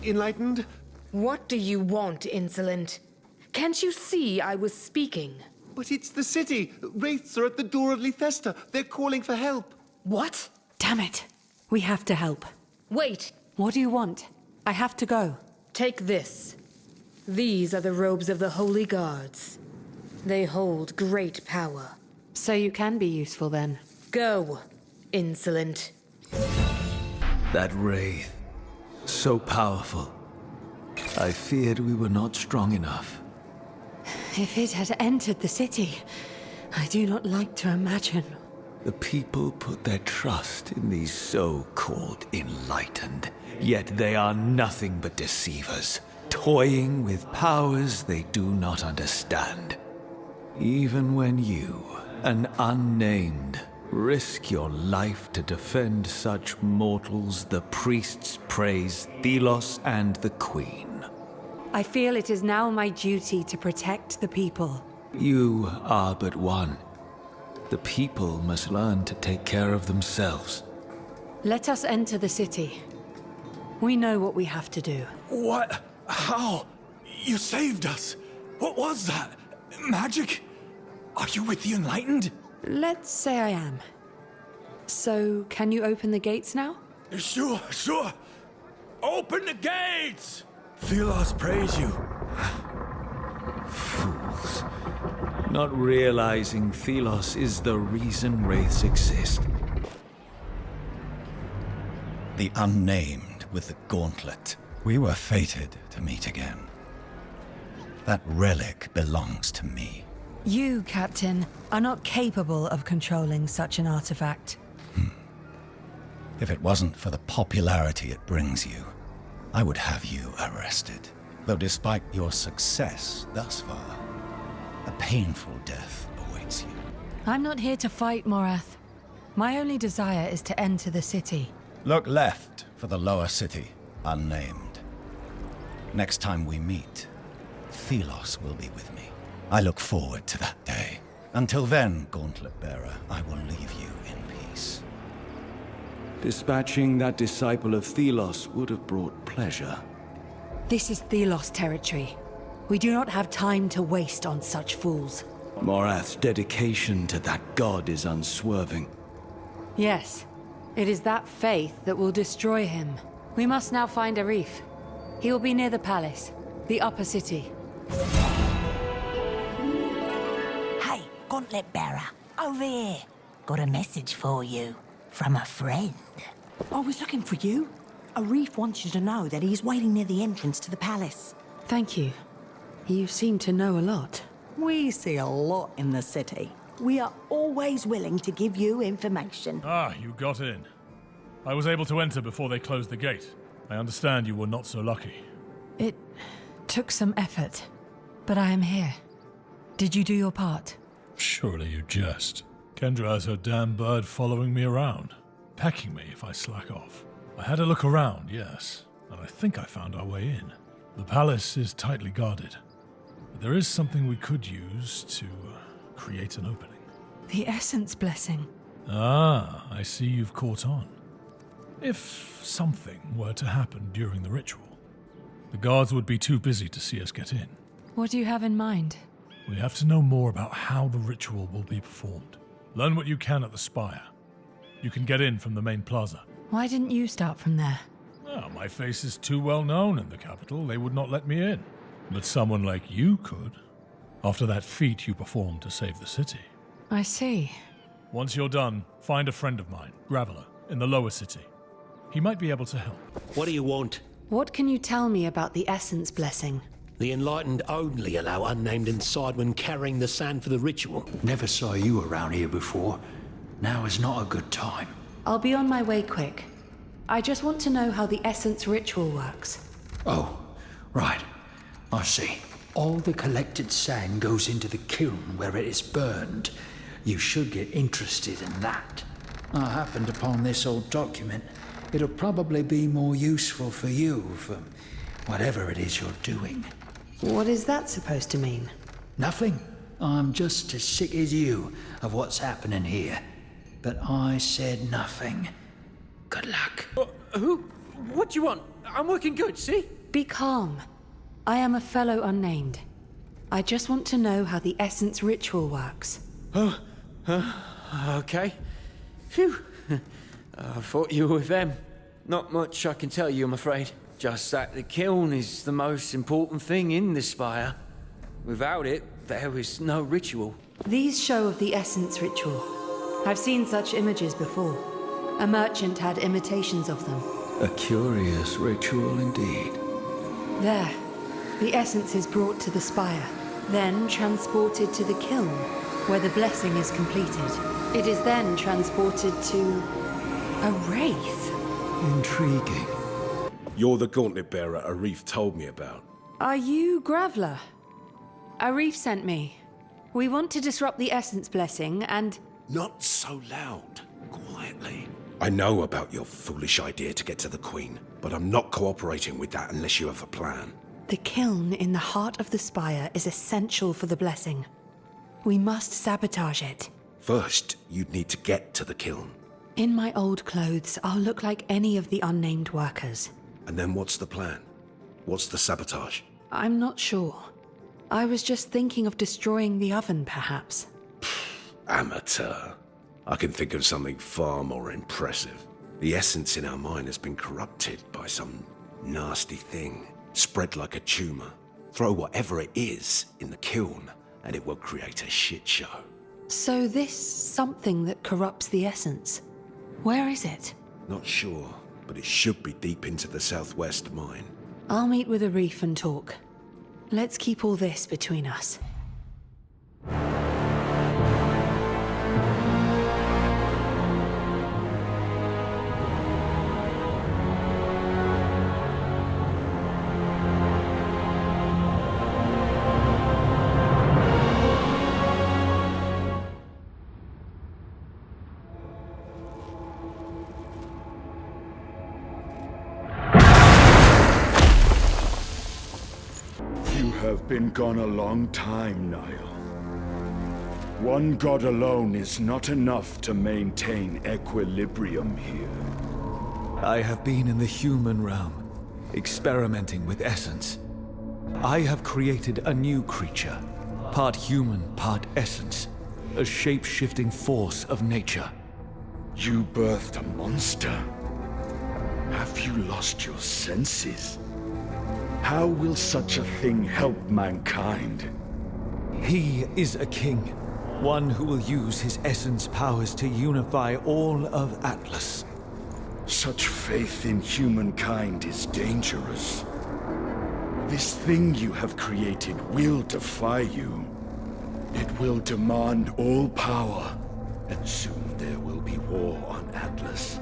Enlightened? What do you want, insolent? Can't you see I was speaking? But it's the city. Wraiths are at the door of Lethesta. They're calling for help. What? Damn it. We have to help. Wait. What do you want? I have to go. Take this. These are the robes of the Holy Guards. They hold great power. So you can be useful then. Go, insolent. That wraith. So powerful. I feared we were not strong enough. If it had entered the city, I do not like to imagine. The people put their trust in these so-called Enlightened, yet they are nothing but deceivers, toying with powers they do not understand. Even when you, an unnamed, risk your life to defend such mortals, the priests praise Thelos and the Queen. I feel it is now my duty to protect the people. You are but one. The people must learn to take care of themselves. Let us enter the city. We know what we have to do. What? How? You saved us. What was that? Magic? Are you with the Enlightened? Let's say I am. So, can you open the gates now? Sure. Open the gates! Thelos praise you. Fools. Not realizing Thelos is the reason wraiths exist. The Unnamed with the gauntlet. We were fated to meet again. That relic belongs to me. You, Captain, are not capable of controlling such an artifact. If it wasn't for the popularity it brings you, I would have you arrested. Though despite your success thus far, a painful death awaits you. I'm not here to fight, Morath. My only desire is to enter the city. Look left for the lower city, Unnamed. Next time we meet, Thelos will be with me. I look forward to that day. Until then, Gauntlet Bearer, I will leave you in peace. Dispatching that disciple of Thelos would have brought pleasure. This is Thelos territory. We do not have time to waste on such fools. Morath's dedication to that god is unswerving. Yes, it is that faith that will destroy him. We must now find Arif. He'll be near the palace, the upper city. Hey, Gauntlet Bearer, over here. Got a message for you from a friend. I was looking for you. Arif wants you to know that he's waiting near the entrance to the palace. Thank you. You seem to know a lot. We see a lot in the city. We are always willing to give you information. Ah, you got in. I was able to enter before they closed the gate. I understand you were not so lucky. It took some effort, but I am here. Did you do your part? Surely you jest. Kendra has her damn bird following me around, pecking me if I slack off. I had a look around, yes, and I think I found our way in. The palace is tightly guarded, but there is something we could use to create an opening. The Essence Blessing. Ah, I see you've caught on. If something were to happen during the ritual, the guards would be too busy to see us get in. What do you have in mind? We have to know more about how the ritual will be performed. Learn what you can at the Spire. You can get in from the main plaza. Why didn't you start from there? Well, my face is too well known in the capital. They would not let me in. But someone like you could, after that feat you performed to save the city. I see. Once you're done, find a friend of mine, Graveler, in the lower city. He might be able to help. What do you want? What can you tell me about the Essence Blessing? The Enlightened only allow unnamed Insidemen carrying the sand for the ritual. Never saw you around here before. Now is not a good time. I'll be on my way quick. I just want to know how the Essence ritual works. Oh, right. I see. All the collected sand goes into the kiln where it is burned. You should get interested in that. I happened upon this old document. It'll probably be more useful for you for whatever it is you're doing. What is that supposed to mean? Nothing. I'm just as sick as you of what's happening here. But I said nothing. Good luck. Who? What do you want? I'm working good, see? Be calm. I am a fellow unnamed. I just want to know how the Essence ritual works. Oh, okay. Phew. I thought you were with them. Not much I can tell you, I'm afraid. Just that the kiln is the most important thing in the Spire. Without it, there is no ritual. These show of the Essence ritual. I've seen such images before. A merchant had imitations of them. A curious ritual indeed. There. The essence is brought to the spire, then transported to the kiln, where the blessing is completed. It is then transported to a wraith. Intriguing. You're the Gauntlet Bearer Arif told me about. Are you Graveler? Arif sent me. We want to disrupt the Essence Blessing and... Not so loud. Quietly. I know about your foolish idea to get to the Queen, but I'm not cooperating with that unless you have a plan. The kiln in the heart of the spire is essential for the blessing. We must sabotage it. First, you'd need to get to the kiln. In my old clothes, I'll look like any of the unnamed workers. And then what's the plan? What's the sabotage? I'm not sure. I was just thinking of destroying the oven, perhaps. Amateur. I can think of something far more impressive. The essence in our mine has been corrupted by some nasty thing. Spread like a tumor. Throw whatever it is in the kiln, and it will create a shit show. So this something that corrupts the essence, where is it? Not sure, but it should be deep into the southwest mine. I'll meet with Arif and talk. Let's keep all this between us. Been gone a long time, Niall. One god alone is not enough to maintain equilibrium here. I have been in the human realm, experimenting with essence. I have created a new creature, part human, part essence, a shape-shifting force of nature. You birthed a monster. Have you lost your senses? How will such a thing help mankind? He is a king, one who will use his essence powers to unify all of Atlas. Such faith in humankind is dangerous. This thing you have created will defy you. It will demand all power, and soon there will be war on Atlas.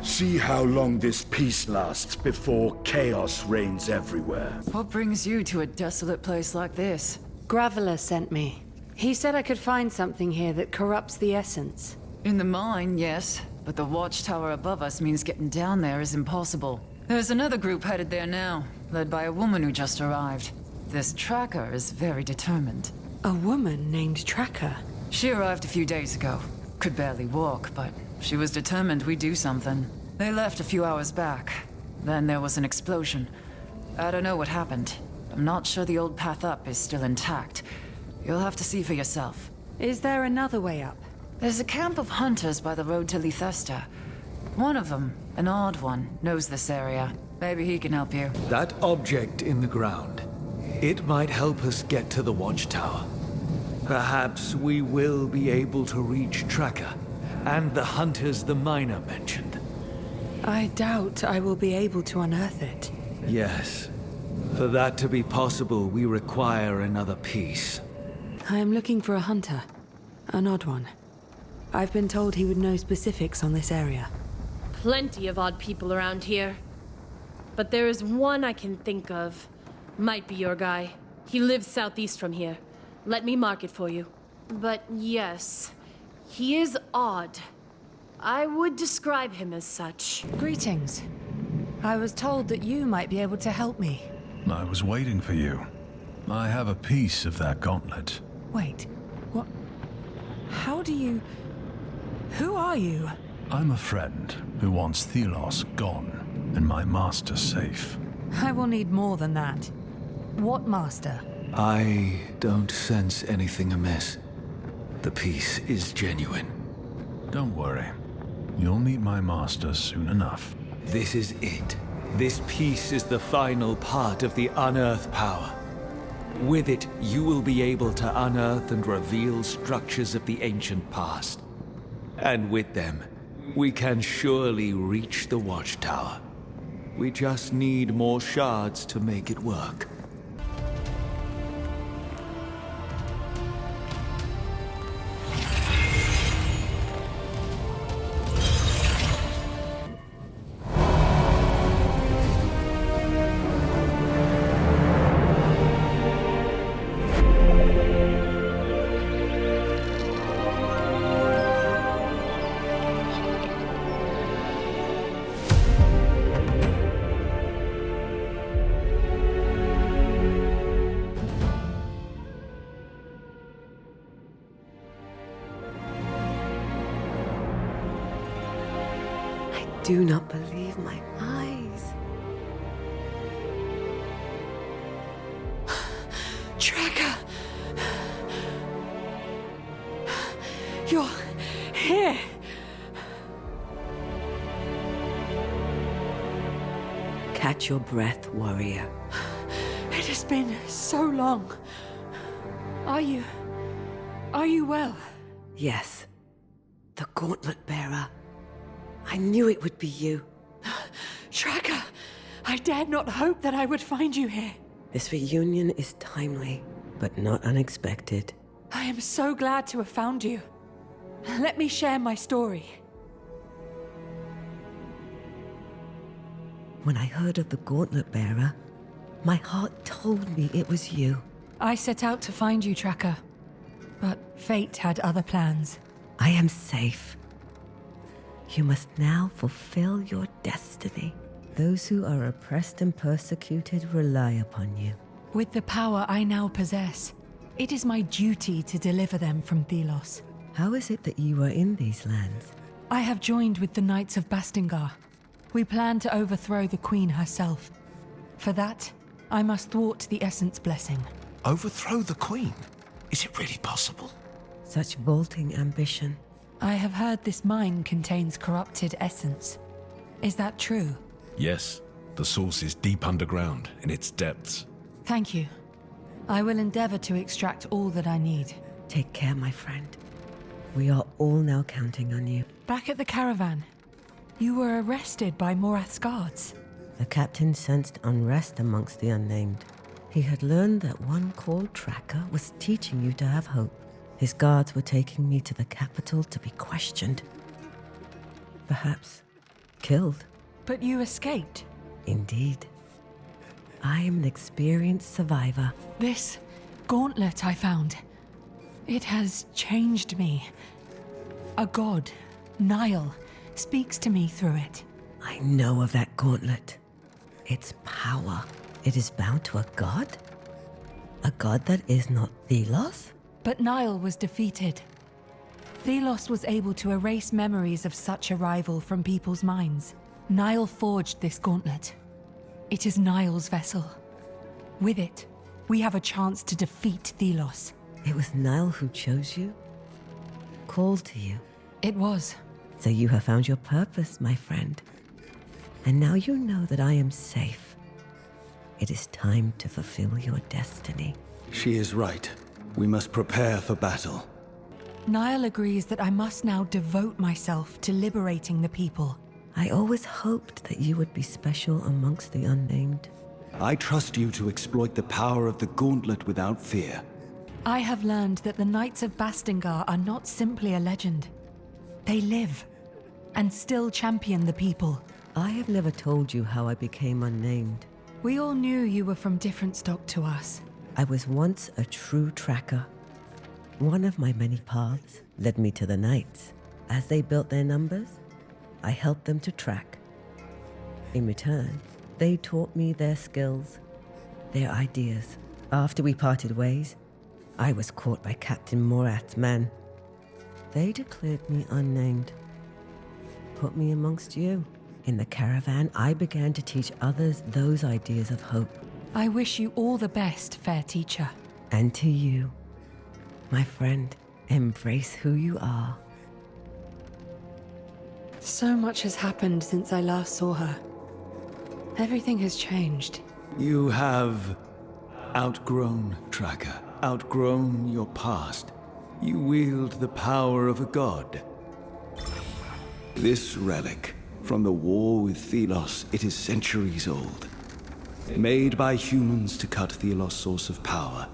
See how long this peace lasts before chaos reigns everywhere. What brings you to a desolate place like this? Graveler sent me. He said I could find something here that corrupts the essence. In the mine, yes. But the watchtower above us means getting down there is impossible. There's another group headed there now, led by a woman who just arrived. This tracker is very determined. A woman named Tracker? She arrived a few days ago. Could barely walk, but she was determined we'd do something. They left a few hours back. Then there was an explosion. I don't know what happened. I'm not sure the old path up is still intact. You'll have to see for yourself. Is there another way up? There's a camp of hunters by the road to Lythesta. One of them, an odd one, knows this area. Maybe he can help you. That object in the ground, it might help us get to the watchtower. Perhaps we will be able to reach Tracker and the hunters the miner mentioned. I doubt I will be able to unearth it. Yes. For that to be possible, we require another piece. I am looking for a hunter. An odd one. I've been told he would know specifics on this area. Plenty of odd people around here. But there is one I can think of. Might be your guy. He lives southeast from here. Let me mark it for you. But yes, he is odd. I would describe him as such. Greetings. I was told that you might be able to help me. I was waiting for you. I have a piece of that gauntlet. Wait, what? How do you... Who are you? I'm a friend who wants Thelos gone and my master safe. I will need more than that. What master? I don't sense anything amiss. The piece is genuine. Don't worry. You'll meet my master soon enough. This is it. This piece is the final part of the unearth power. With it, you will be able to unearth and reveal structures of the ancient past. And with them, we can surely reach the watchtower. We just need more shards to make it work. Do not believe my eyes. Tracker! You're here! Catch your breath, warrior. It has been so long. Are you well? Yes. The Gauntlet Bearer. I knew it would be you. Tracker! I dared not hope that I would find you here. This reunion is timely, but not unexpected. I am so glad to have found you. Let me share my story. When I heard of the Gauntlet Bearer, my heart told me it was you. I set out to find you, Tracker. But fate had other plans. I am safe. You must now fulfill your destiny. Those who are oppressed and persecuted rely upon you. With the power I now possess, it is my duty to deliver them from Thelos. How is it that you are in these lands? I have joined with the Knights of Bastingar. We plan to overthrow the Queen herself. For that, I must thwart the Essence Blessing. Overthrow the Queen? Is it really possible? Such vaulting ambition. I have heard this mine contains corrupted essence. Is that true? Yes. The source is deep underground, in its depths. Thank you. I will endeavor to extract all that I need. Take care, my friend. We are all now counting on you. Back at the caravan, you were arrested by Morath's guards. The captain sensed unrest amongst the unnamed. He had learned that one called Tracker was teaching you to have hope. His guards were taking me to the capital to be questioned. Perhaps killed. But you escaped. Indeed. I am an experienced survivor. This gauntlet I found, it has changed me. A god, Nile, speaks to me through it. I know of that gauntlet. Its power. It is bound to a god? A god that is not Thelos? But Nile was defeated. Thelos was able to erase memories of such a rival from people's minds. Nile forged this gauntlet. It is Nile's vessel. With it, we have a chance to defeat Thelos. It was Nile who chose you? Called to you? It was. So you have found your purpose, my friend. And now you know that I am safe. It is time to fulfill your destiny. She is right. We must prepare for battle. Nile agrees that I must now devote myself to liberating the people. I always hoped that you would be special amongst the unnamed. I trust you to exploit the power of the gauntlet without fear. I have learned that the Knights of Bastingar are not simply a legend. They live, and still champion the people. I have never told you how I became unnamed. We all knew you were from different stock to us. I was once a true tracker. One of my many paths led me to the Knights. As they built their numbers, I helped them to track. In return, they taught me their skills, their ideas. After we parted ways, I was caught by Captain Morath's men. They declared me unnamed, put me amongst you. In the caravan, I began to teach others those ideas of hope. I wish you all the best, fair teacher. And to you, my friend, embrace who you are. So much has happened since I last saw her. Everything has changed. You have outgrown Tracker, outgrown your past. You wield the power of a god. This relic, from the war with Thelos, it is centuries old. Made by humans to cut Thelos' source of power.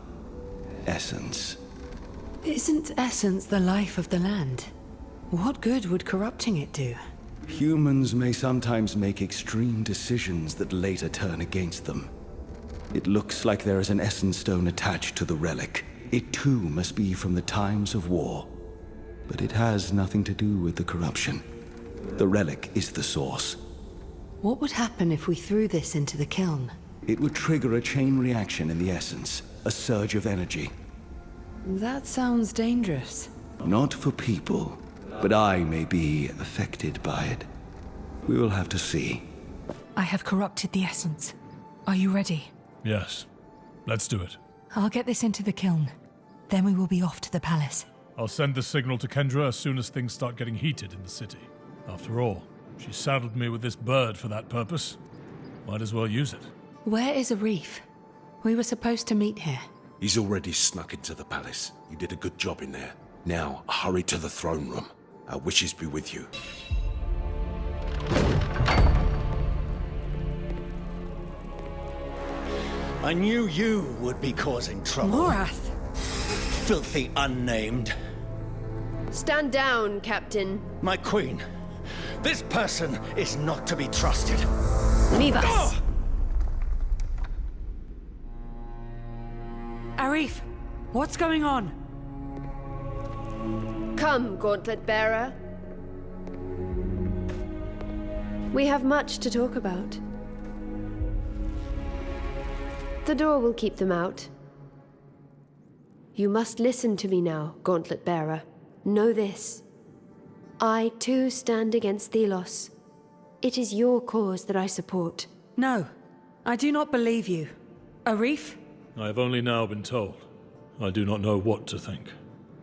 Essence. Isn't essence the life of the land? What good would corrupting it do? Humans may sometimes make extreme decisions that later turn against them. It looks like there is an essence stone attached to the relic. It too must be from the times of war. But it has nothing to do with the corruption. The relic is the source. What would happen if we threw this into the kiln? It would trigger a chain reaction in the essence, a surge of energy. That sounds dangerous. Not for people, but I may be affected by it. We will have to see. I have corrupted the essence. Are you ready? Yes. Let's do it. I'll get this into the kiln. Then we will be off to the palace. I'll send the signal to Kendra as soon as things start getting heated in the city. After all, she saddled me with this bird for that purpose. Might as well use it. Where is Arif? We were supposed to meet here. He's already snuck into the palace. You did a good job in there. Now, hurry to the throne room. Our wishes be with you. I knew you would be causing trouble. Morath! Filthy unnamed. Stand down, Captain. My queen, this person is not to be trusted. Leave us. Arif, what's going on? Come, Gauntlet Bearer. We have much to talk about. The door will keep them out. You must listen to me now, Gauntlet Bearer. Know this. I, too, stand against Thelos. It is your cause that I support. No, I do not believe you. Arif? I have only now been told. I do not know what to think.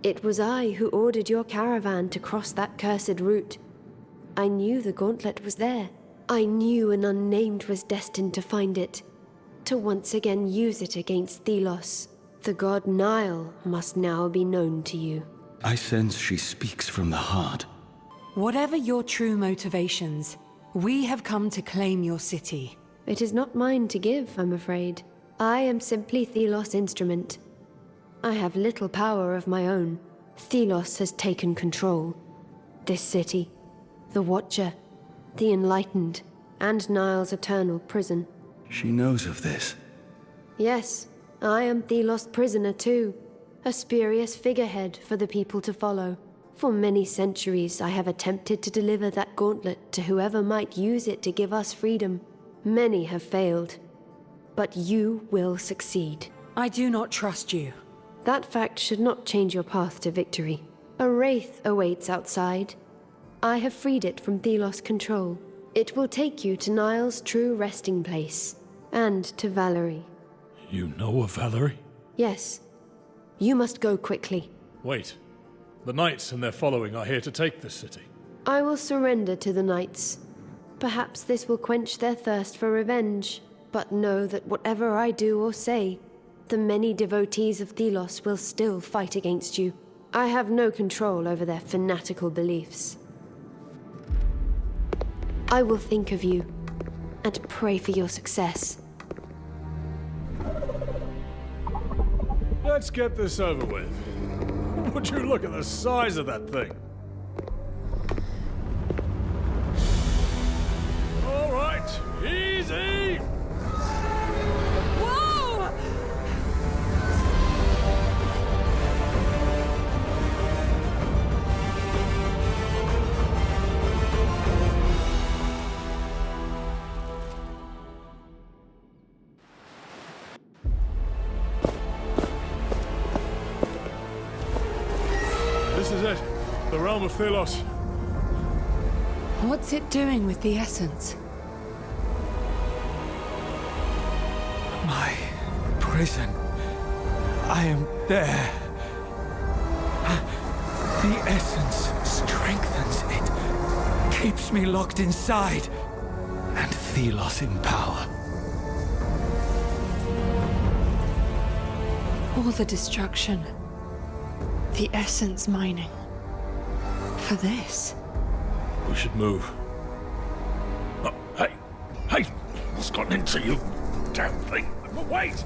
It was I who ordered your caravan to cross that cursed route. I knew the gauntlet was there. I knew an unnamed was destined to find it, to once again use it against Thelos. The god Nile must now be known to you. I sense she speaks from the heart. Whatever your true motivations, we have come to claim your city. It is not mine to give, I'm afraid. I am simply Thelos' instrument. I have little power of my own. Thelos has taken control. This city, the Watcher, the Enlightened, and Nile's eternal prison. She knows of this. Yes, I am Thelos' prisoner too. A spurious figurehead for the people to follow. For many centuries I have attempted to deliver that gauntlet to whoever might use it to give us freedom. Many have failed. But you will succeed. I do not trust you. That fact should not change your path to victory. A wraith awaits outside. I have freed it from Thelos' control. It will take you to Nile's true resting place, and to Valerie. You know of Valerie? Yes. You must go quickly. Wait. The knights and their following are here to take this city. I will surrender to the knights. Perhaps this will quench their thirst for revenge, but know that whatever I do or say, the many devotees of Thelos will still fight against you. I have no control over their fanatical beliefs. I will think of you, and pray for your success. Let's get this over with. Would you look at the size of that thing? All right, easy! Whoa! This is it. The realm of Thelos. What's it doing with the essence? My prison. I am there. The essence strengthens it, keeps me locked inside, and Thelos in power. All the destruction. The essence mining. For this. We should move. Oh, hey! Hey! What's gotten into you? Damn thing! Wait!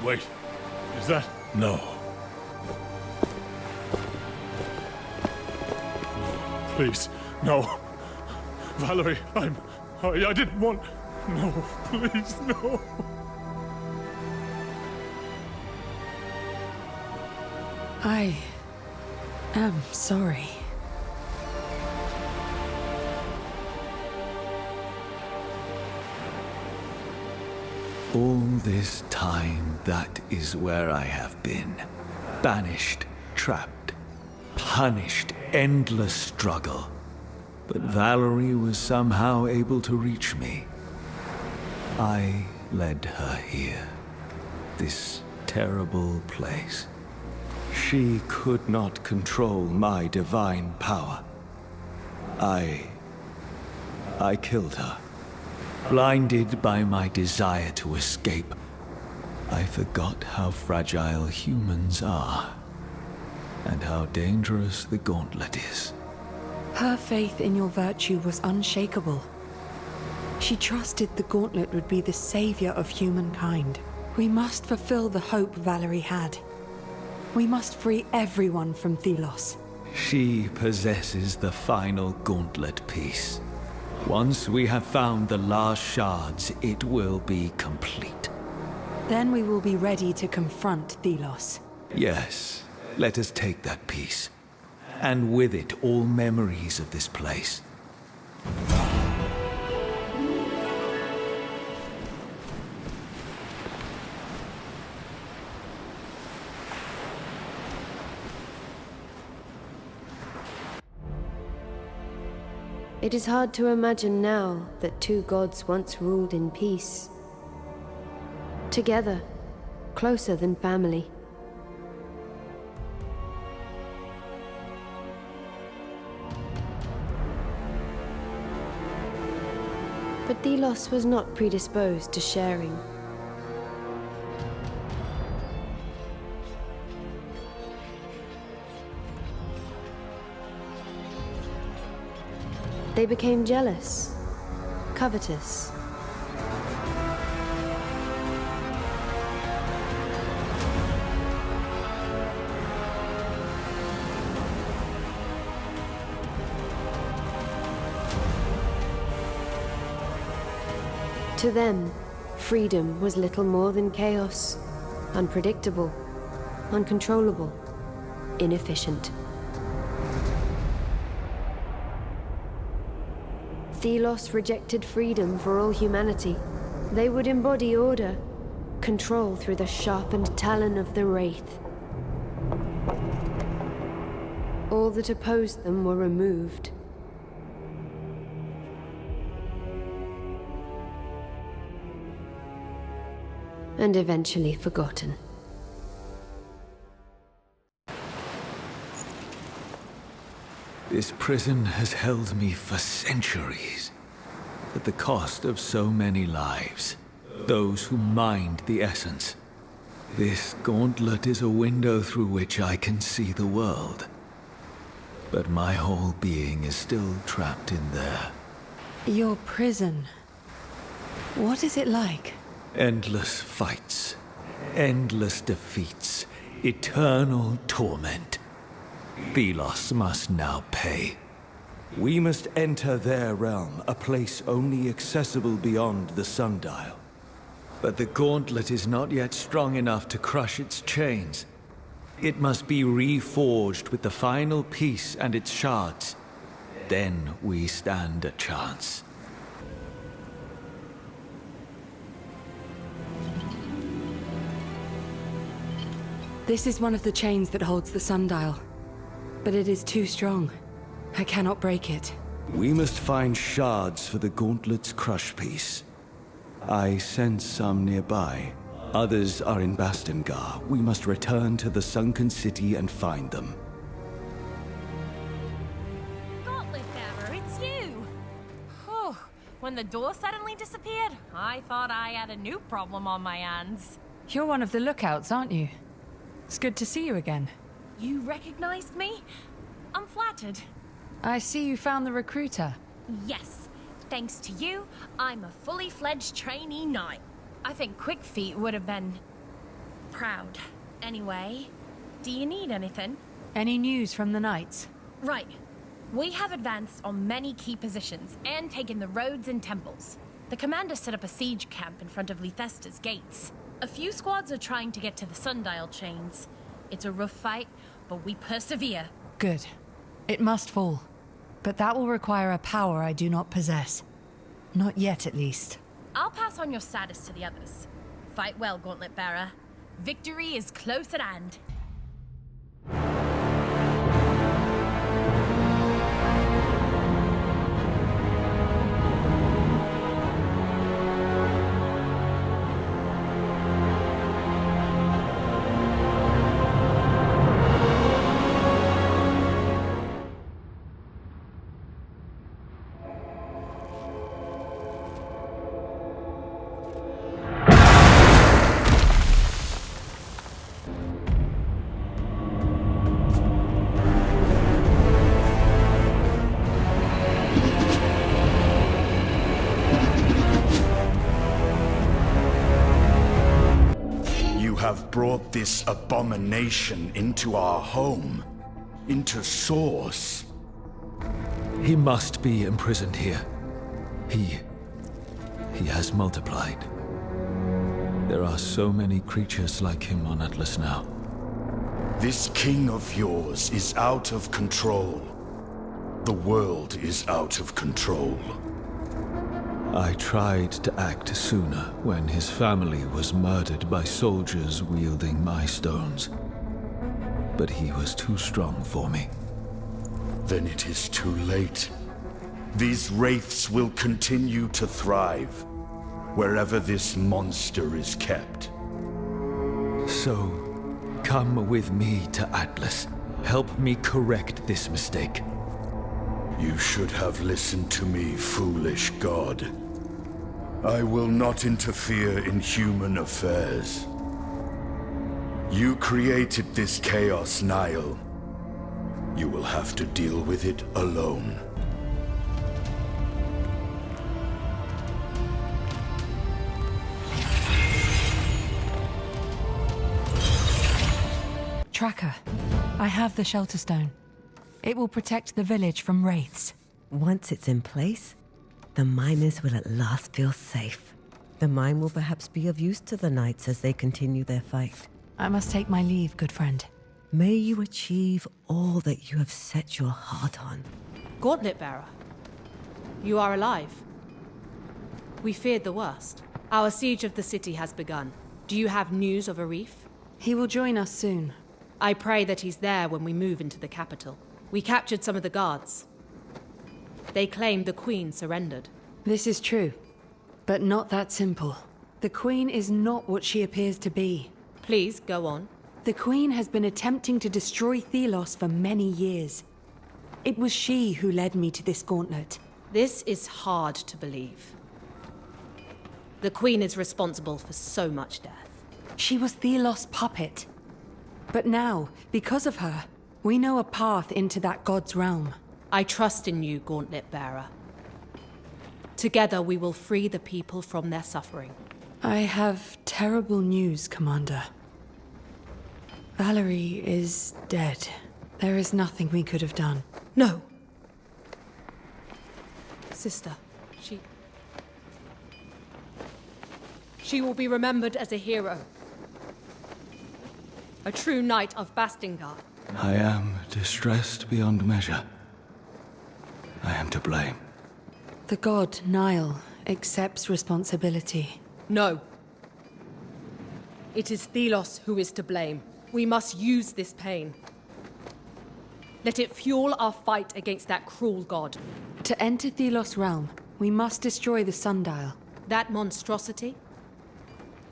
Wait. Is that? No. Please, no. Valerie, I didn't want... No, please, no. I am sorry. All this time, that is where I have been. Banished, trapped, punished, endless struggle. But Valerie was somehow able to reach me. I led her here. This terrible place. She could not control my divine power. I killed her. Blinded by my desire to escape, I forgot how fragile humans are, and how dangerous the gauntlet is. Her faith in your virtue was unshakable. She trusted the gauntlet would be the savior of humankind. We must fulfill the hope Valerie had. We must free everyone from Thelos. She possesses the final gauntlet piece. Once we have found the last shards, it will be complete. Then we will be ready to confront Thelos. Yes, let us take that piece. And with it, all memories of this place. It is hard to imagine now that two gods once ruled in peace. Together, closer than family. But Delos was not predisposed to sharing. They became jealous, covetous. To them, freedom was little more than chaos, unpredictable, uncontrollable, inefficient. Delos rejected freedom for all humanity. They would embody order, control through the sharpened talon of the Wraith. All that opposed them were removed. And eventually forgotten. This prison has held me for centuries, at the cost of so many lives. Those who mined the essence. This gauntlet is a window through which I can see the world. But my whole being is still trapped in there. Your prison. What is it like? Endless fights, endless defeats, eternal torment. Delos must now pay. We must enter their realm, a place only accessible beyond the sundial. But the gauntlet is not yet strong enough to crush its chains. It must be reforged with the final piece and its shards. Then we stand a chance. This is one of the chains that holds the sundial. But it is too strong. I cannot break it. We must find shards for the gauntlet's crush piece. I sense some nearby. Others are in Bastengar. We must return to the sunken city and find them. Gauntlet Bearer, it's you! Whew. When the door suddenly disappeared, I thought I had a new problem on my hands. You're one of the lookouts, aren't you? It's good to see you again. You recognized me? I'm flattered. I see you found the recruiter. Yes. Thanks to you, I'm a fully fledged trainee knight. I think Quickfeet would have been proud. Anyway, do you need anything? Any news from the knights? Right. We have advanced on many key positions and taken the roads and temples. The commander set up a siege camp in front of Lythesta's gates. A few squads are trying to get to the sundial chains. It's a rough fight, but we persevere. Good. It must fall. But that will require a power I do not possess. Not yet, at least. I'll pass on your status to the others. Fight well, Gauntlet Bearer. Victory is close at hand. Have brought this abomination into our home, into Source. He must be imprisoned here. He has multiplied. There are so many creatures like him on Atlas now. This king of yours is out of control. The world is out of control. I tried to act sooner when his family was murdered by soldiers wielding my stones. But he was too strong for me. Then it is too late. These wraiths will continue to thrive wherever this monster is kept. So, come with me to Atlas. Help me correct this mistake. You should have listened to me, foolish god. I will not interfere in human affairs. You created this chaos, Nile. You will have to deal with it alone. Tracker, I have the Shelter Stone. It will protect the village from wraiths. Once it's in place, the miners will at last feel safe. The mine will perhaps be of use to the knights as they continue their fight. I must take my leave, good friend. May you achieve all that you have set your heart on. Gauntlet Bearer, you are alive. We feared the worst. Our siege of the city has begun. Do you have news of Arif? He will join us soon. I pray that he's there when we move into the capital. We captured some of the guards. They claimed the Queen surrendered. This is true, but not that simple. The Queen is not what she appears to be. Please, go on. The Queen has been attempting to destroy Thelos for many years. It was she who led me to this gauntlet. This is hard to believe. The Queen is responsible for so much death. She was Thelos' puppet. But now, because of her, we know a path into that god's realm. I trust in you, Gauntlet Bearer. Together we will free the people from their suffering. I have terrible news, Commander. Valerie is dead. There is nothing we could have done. No. Sister, she will be remembered as a hero. A true knight of Bastingar. I am distressed beyond measure. I am to blame. The god, Nile, accepts responsibility. No. It is Thelos who is to blame. We must use this pain. Let it fuel our fight against that cruel god. To enter Thelos' realm, we must destroy the sundial. That monstrosity?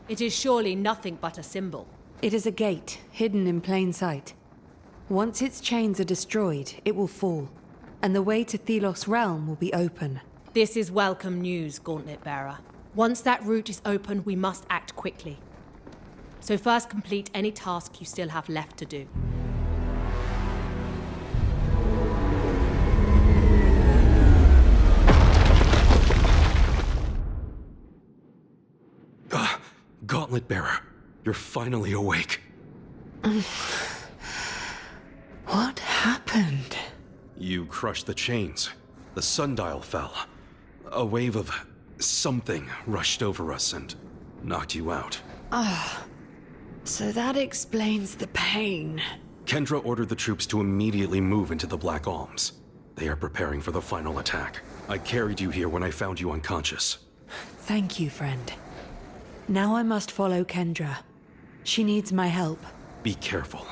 It is surely nothing but a symbol. It is a gate, hidden in plain sight. Once its chains are destroyed, it will fall, and the way to Thelos' realm will be open. This is welcome news, Gauntlet Bearer. Once that route is open, we must act quickly. So first complete any task you still have left to do. Gauntlet Bearer, you're finally awake. What happened? You crushed the chains. The sundial fell. A wave of something rushed over us and knocked you out. So that explains the pain. Kendra ordered the troops to immediately move into the Black Alms. They are preparing for the final attack. I carried you here when I found you unconscious. Thank you, friend. Now I must follow Kendra. She needs my help. Be careful.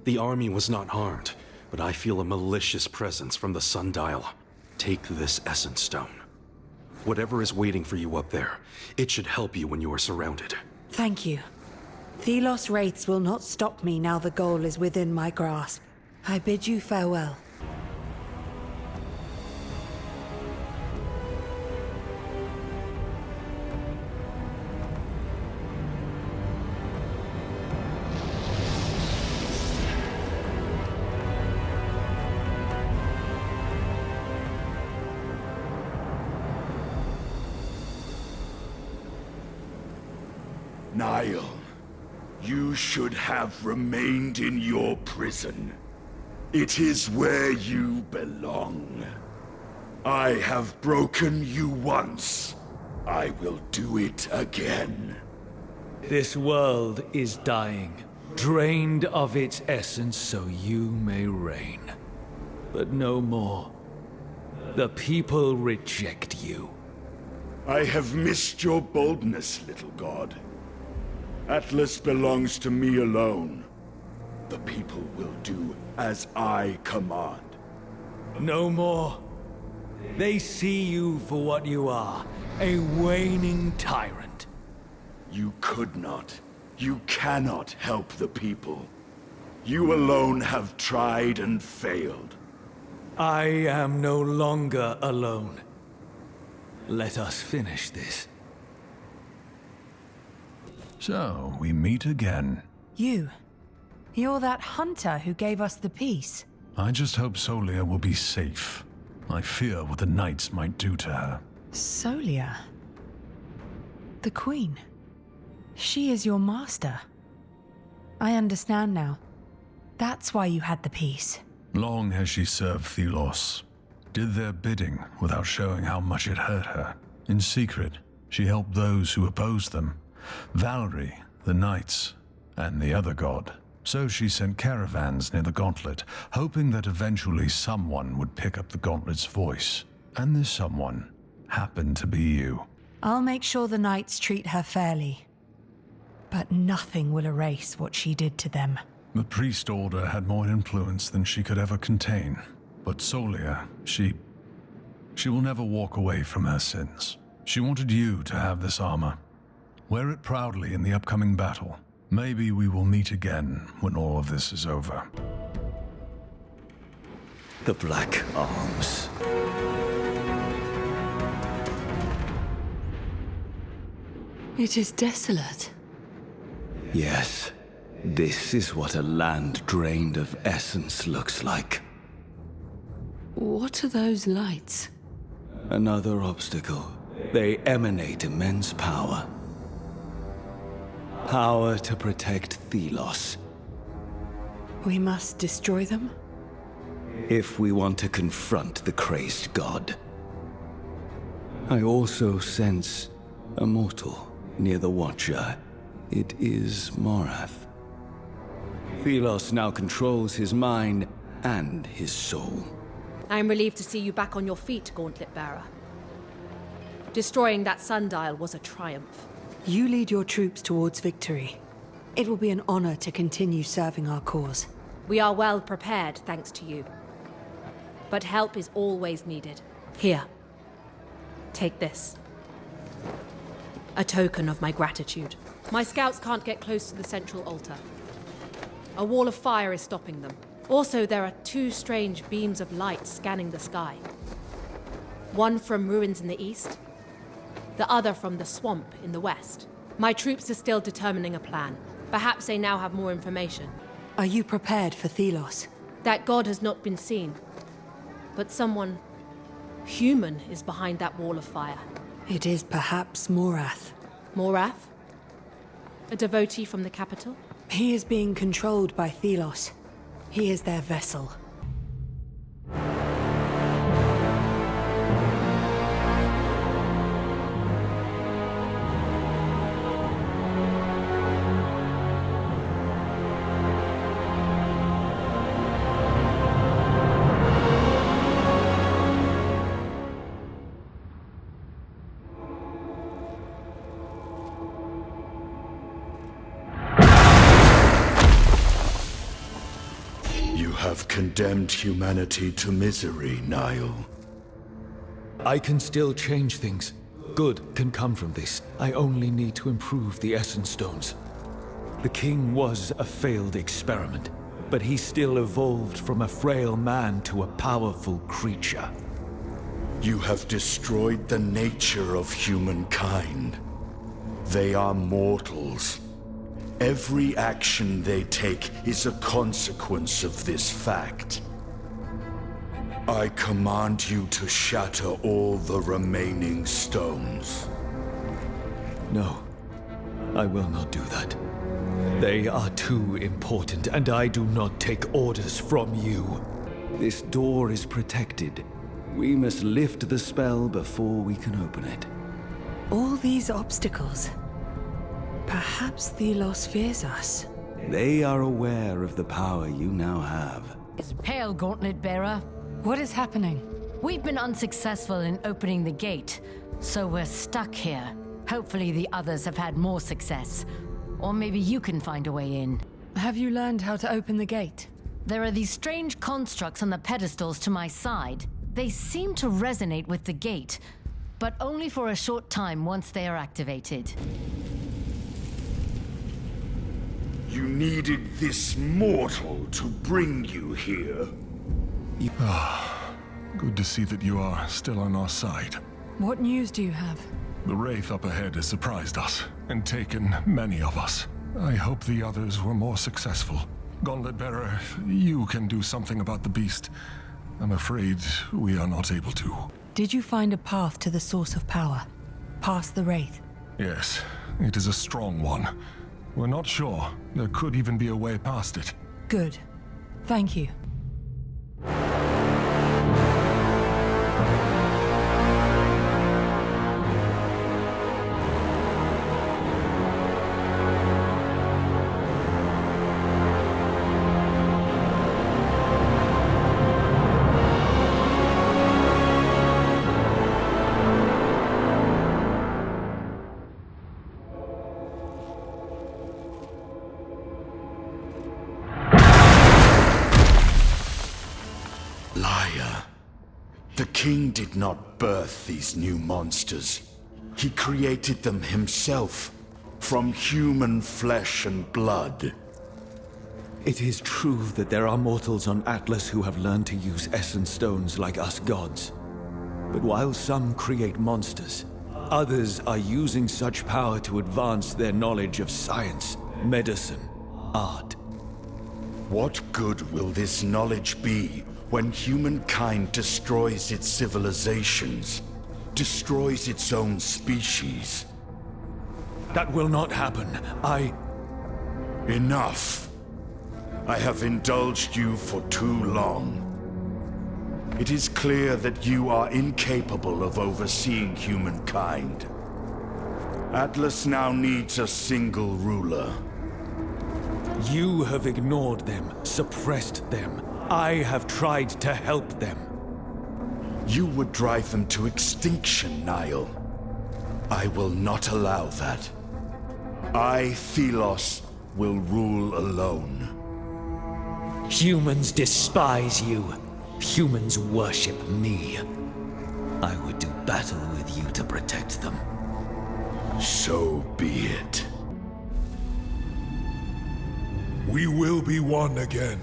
The army was not harmed, but I feel a malicious presence from the sundial. Take this Essence Stone. Whatever is waiting for you up there, it should help you when you are surrounded. Thank you. Thelos wraiths will not stop me now the goal is within my grasp. I bid you farewell. Nile, you should have remained in your prison. It is where you belong. I have broken you once. I will do it again. This world is dying, drained of its essence so you may reign. But no more. The people reject you. I have missed your boldness, little god. Atlas belongs to me alone. The people will do as I command. No more. They see you for what you are, a waning tyrant. You could not. You cannot help the people. You alone have tried and failed. I am no longer alone. Let us finish this. So, we meet again. You're that hunter who gave us the peace. I just hope Solia will be safe. I fear what the Knights might do to her. Solia? The Queen? She is your master. I understand now. That's why you had the peace. Long has she served Thelos, did their bidding without showing how much it hurt her. In secret, she helped those who opposed them, Valry, the Knights, and the other god. So she sent caravans near the Gauntlet, hoping that eventually someone would pick up the Gauntlet's voice. And this someone happened to be you. I'll make sure the Knights treat her fairly. But nothing will erase what she did to them. The priest order had more influence than she could ever contain. But Solia, she will never walk away from her sins. She wanted you to have this armor. Wear it proudly in the upcoming battle. Maybe we will meet again when all of this is over. The Black Arms. It is desolate. Yes, this is what a land drained of essence looks like. What are those lights? Another obstacle. They emanate immense power. Power to protect Thelos. We must destroy them? If we want to confront the crazed god. I also sense a mortal near the Watcher. It is Morath. Thelos now controls his mind and his soul. I'm relieved to see you back on your feet, Gauntlet Bearer. Destroying that sundial was a triumph. You lead your troops towards victory. It will be an honor to continue serving our cause. We are well prepared, thanks to you. But help is always needed. Here. Take this. A token of my gratitude. My scouts can't get close to the central altar. A wall of fire is stopping them. Also, there are two strange beams of light scanning the sky. One from ruins in the east, the other from the swamp in the west. My troops are still determining a plan. Perhaps they now have more information. Are you prepared for Thelos? That god has not been seen. But someone human is behind that wall of fire. It is perhaps Morath. Morath? A devotee from the capital? He is being controlled by Thelos. He is their vessel. Have condemned humanity to misery, Niall. I can still change things. Good can come from this. I only need to improve the Essence Stones. The king was a failed experiment, but he still evolved from a frail man to a powerful creature. You have destroyed the nature of humankind. They are mortals. Every action they take is a consequence of this fact. I command you to shatter all the remaining stones. No, I will not do that. They are too important, and I do not take orders from you. This door is protected. We must lift the spell before we can open it. All these obstacles. Perhaps Thelos fears us. They are aware of the power you now have. Hail, Gauntlet Bearer. What is happening? We've been unsuccessful in opening the gate, so we're stuck here. Hopefully the others have had more success. Or maybe you can find a way in. Have you learned how to open the gate? There are these strange constructs on the pedestals to my side. They seem to resonate with the gate, but only for a short time once they are activated. You needed this mortal to bring you here. Good to see that you are still on our side. What news do you have? The Wraith up ahead has surprised us and taken many of us. I hope the others were more successful. Gauntlet Bearer, you can do something about the beast. I'm afraid we are not able to. Did you find a path to the source of power? Past the Wraith? Yes, it is a strong one. We're not sure. There could even be a way past it. Good. Thank you. The king did not birth these new monsters. He created them himself, from human flesh and blood. It is true that there are mortals on Atlas who have learned to use essence stones like us gods. But while some create monsters, others are using such power to advance their knowledge of science, medicine, art. What good will this knowledge be when humankind destroys its civilizations, destroys its own species? That will not happen. Enough. I have indulged you for too long. It is clear that you are incapable of overseeing humankind. Atlas now needs a single ruler. You have ignored them, suppressed them. I have tried to help them. You would drive them to extinction, Nile. I will not allow that. I, Thelos, will rule alone. Humans despise you. Humans worship me. I would do battle with you to protect them. So be it. We will be one again.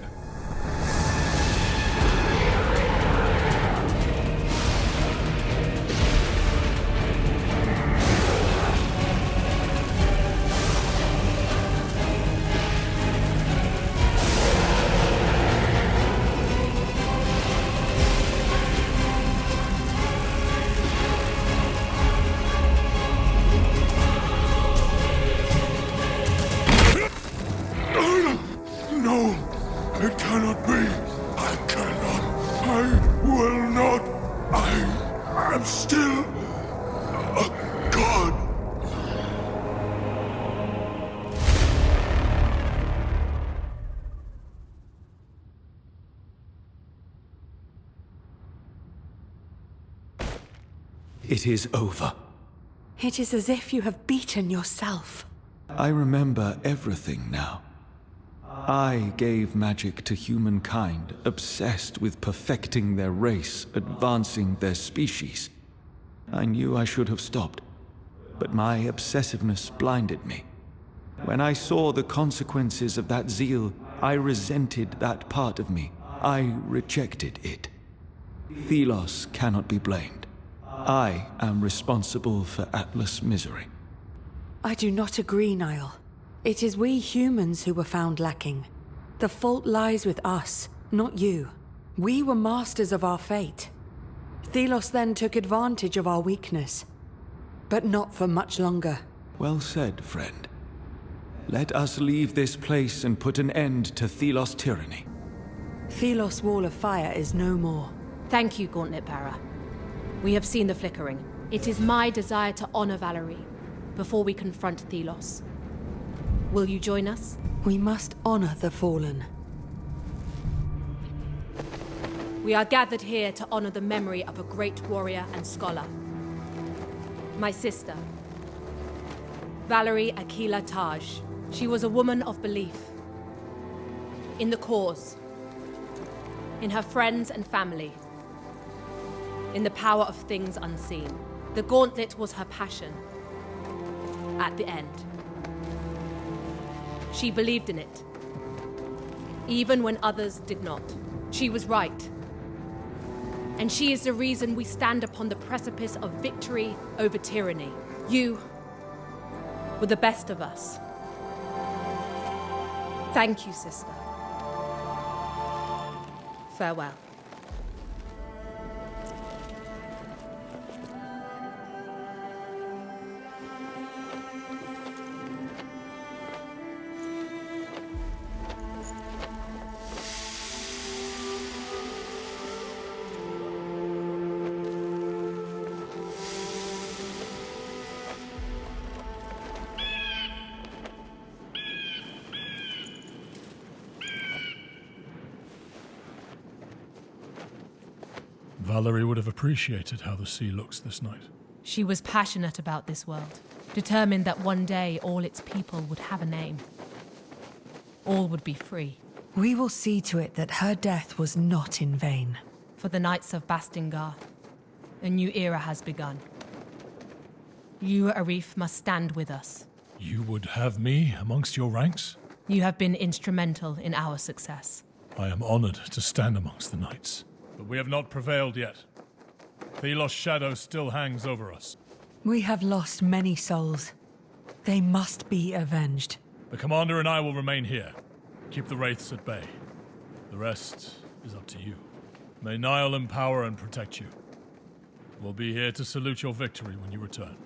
It is over. It is as if you have beaten yourself. I remember everything now. I gave magic to humankind, obsessed with perfecting their race, advancing their species. I knew I should have stopped, but my obsessiveness blinded me. When I saw the consequences of that zeal, I resented that part of me. I rejected it. Thelos cannot be blamed. I am responsible for Atlas' misery. I do not agree, Nile. It is we humans who were found lacking. The fault lies with us, not you. We were masters of our fate. Thelos then took advantage of our weakness. But not for much longer. Well said, friend. Let us leave this place and put an end to Thelos' tyranny. Thelos' wall of fire is no more. Thank you, Gauntlet Bearer. We have seen the flickering. It is my desire to honor Valerie before we confront Thelos. Will you join us? We must honor the fallen. We are gathered here to honor the memory of a great warrior and scholar. My sister, Valerie Aquila Taj. She was a woman of belief. In the cause. In her friends and family. In the power of things unseen. The gauntlet was her passion. At the end. She believed in it. Even when others did not. She was right. And she is the reason we stand upon the precipice of victory over tyranny. You were the best of us. Thank you, sister. Farewell. Valerie would have appreciated how the sea looks this night. She was passionate about this world, determined that one day all its people would have a name. All would be free. We will see to it that her death was not in vain. For the Knights of Bastingar, a new era has begun. You, Arif, must stand with us. You would have me amongst your ranks? You have been instrumental in our success. I am honored to stand amongst the knights. But we have not prevailed yet. Thelos' shadow still hangs over us. We have lost many souls. They must be avenged. The commander and I will remain here. Keep the wraiths at bay. The rest is up to you. May Nile empower and protect you. We'll be here to salute your victory when you return.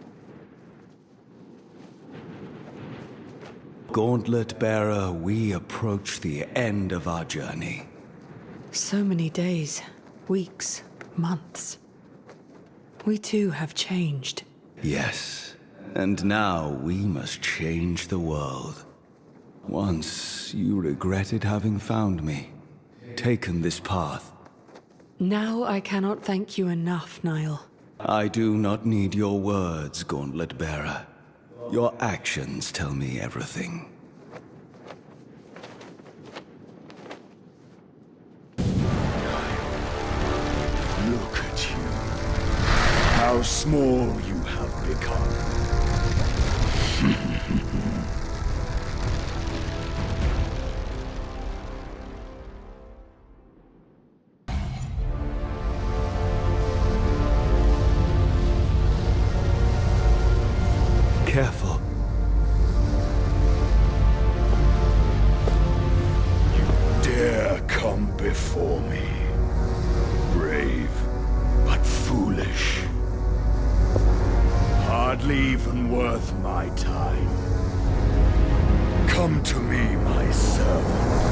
Gauntlet Bearer, we approach the end of our journey. So many days, weeks, months. We too have changed. Yes, and now we must change the world. Once you regretted having found me, taken this path. Now I cannot thank you enough, Niall. I do not need your words, Gauntlet Bearer. Your actions tell me everything. Look at you. How small you have become. Careful. You dare come before me. Brave, but foolish. Hardly even worth my time. Come to me, my servant.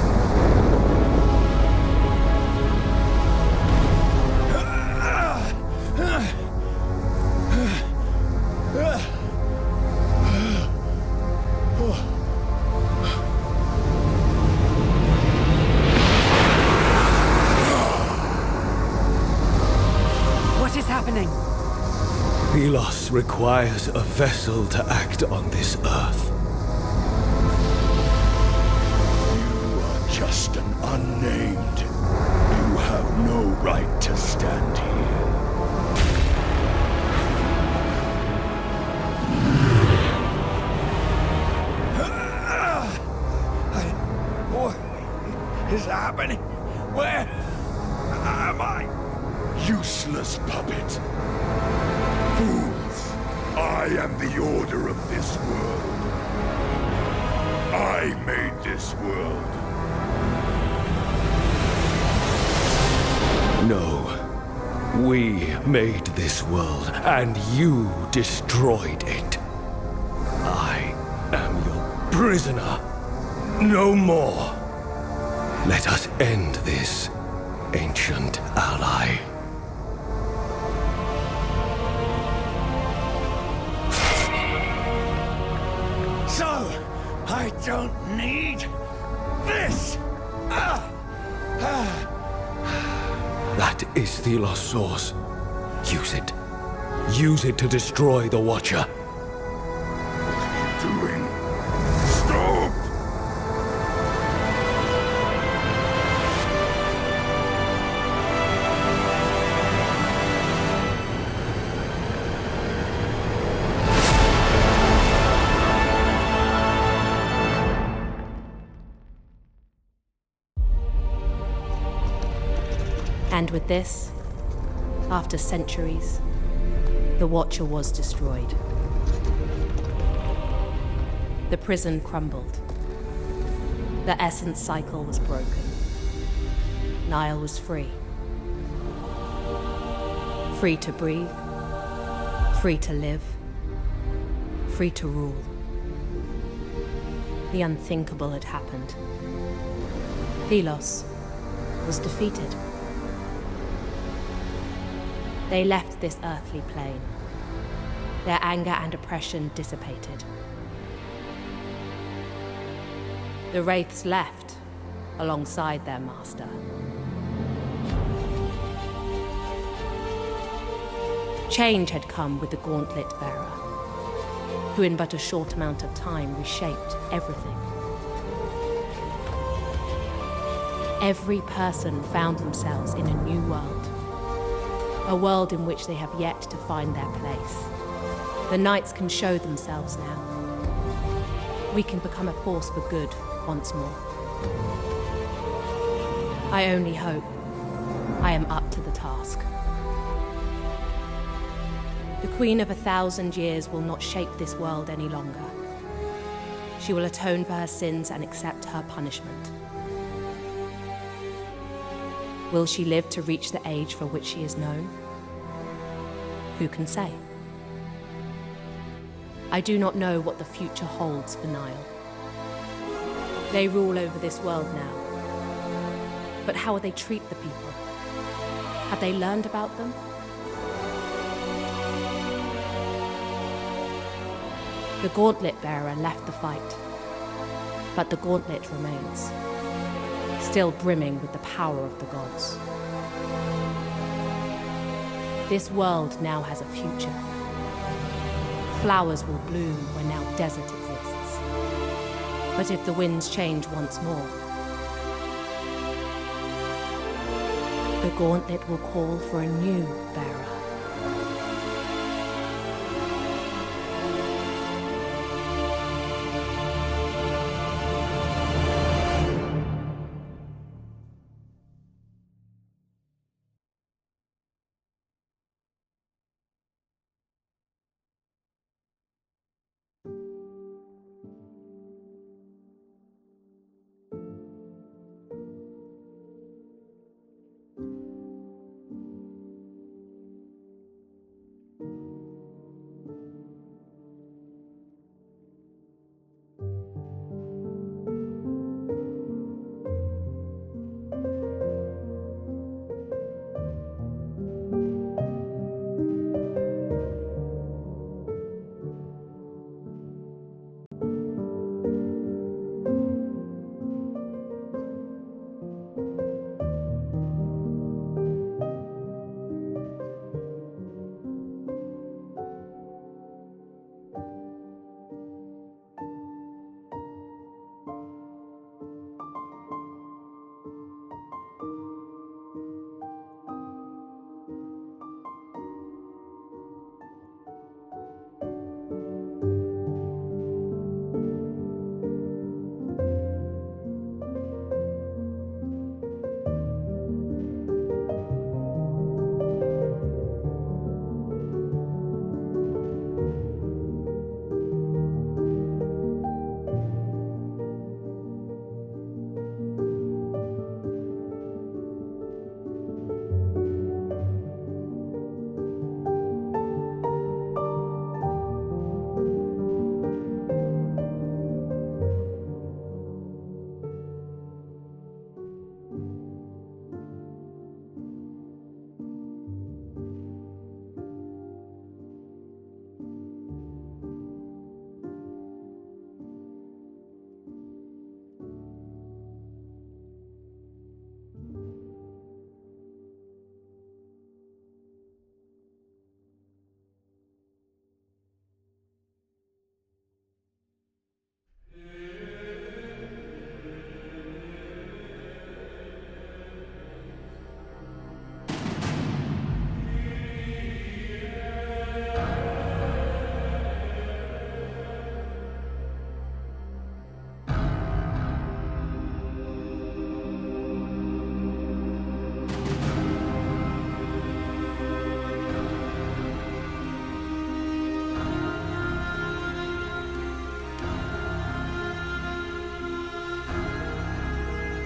What is happening? Thelos requires a vessel to act on this earth. You are just an unnamed. You have no right to stand here. What is happening? Where am I? Useless puppet. Fools! I am the order of this world. I made this world. No. We made this world, and you destroyed it. I am your prisoner. No more. Let us end this, ancient ally. So, I don't need this! That is Thelos' source. Use it. Use it to destroy the Watcher. Doing? Stop! And with this, after centuries, the Watcher was destroyed. The prison crumbled. The essence cycle was broken. Nile was free. Free to breathe. Free to live. Free to rule. The unthinkable had happened. Thelos was defeated. They left this earthly plane. Their anger and oppression dissipated. The Wraiths left alongside their master. Change had come with the Gauntlet Bearer, who in but a short amount of time reshaped everything. Every person found themselves in a new world, a world in which they have yet to find their place. The Knights can show themselves now. We can become a force for good once more. I only hope I am up to the task. The Queen of 1,000 Years will not shape this world any longer. She will atone for her sins and accept her punishment. Will she live to reach the age for which she is known? Who can say? I do not know what the future holds for Nile. They rule over this world now. But how will they treat the people? Have they learned about them? The Gauntlet Bearer left the fight, but the Gauntlet remains, still brimming with the power of the gods. This world now has a future. Flowers will bloom where now desert exists. But if the winds change once more, the Gauntlet will call for a new bearer.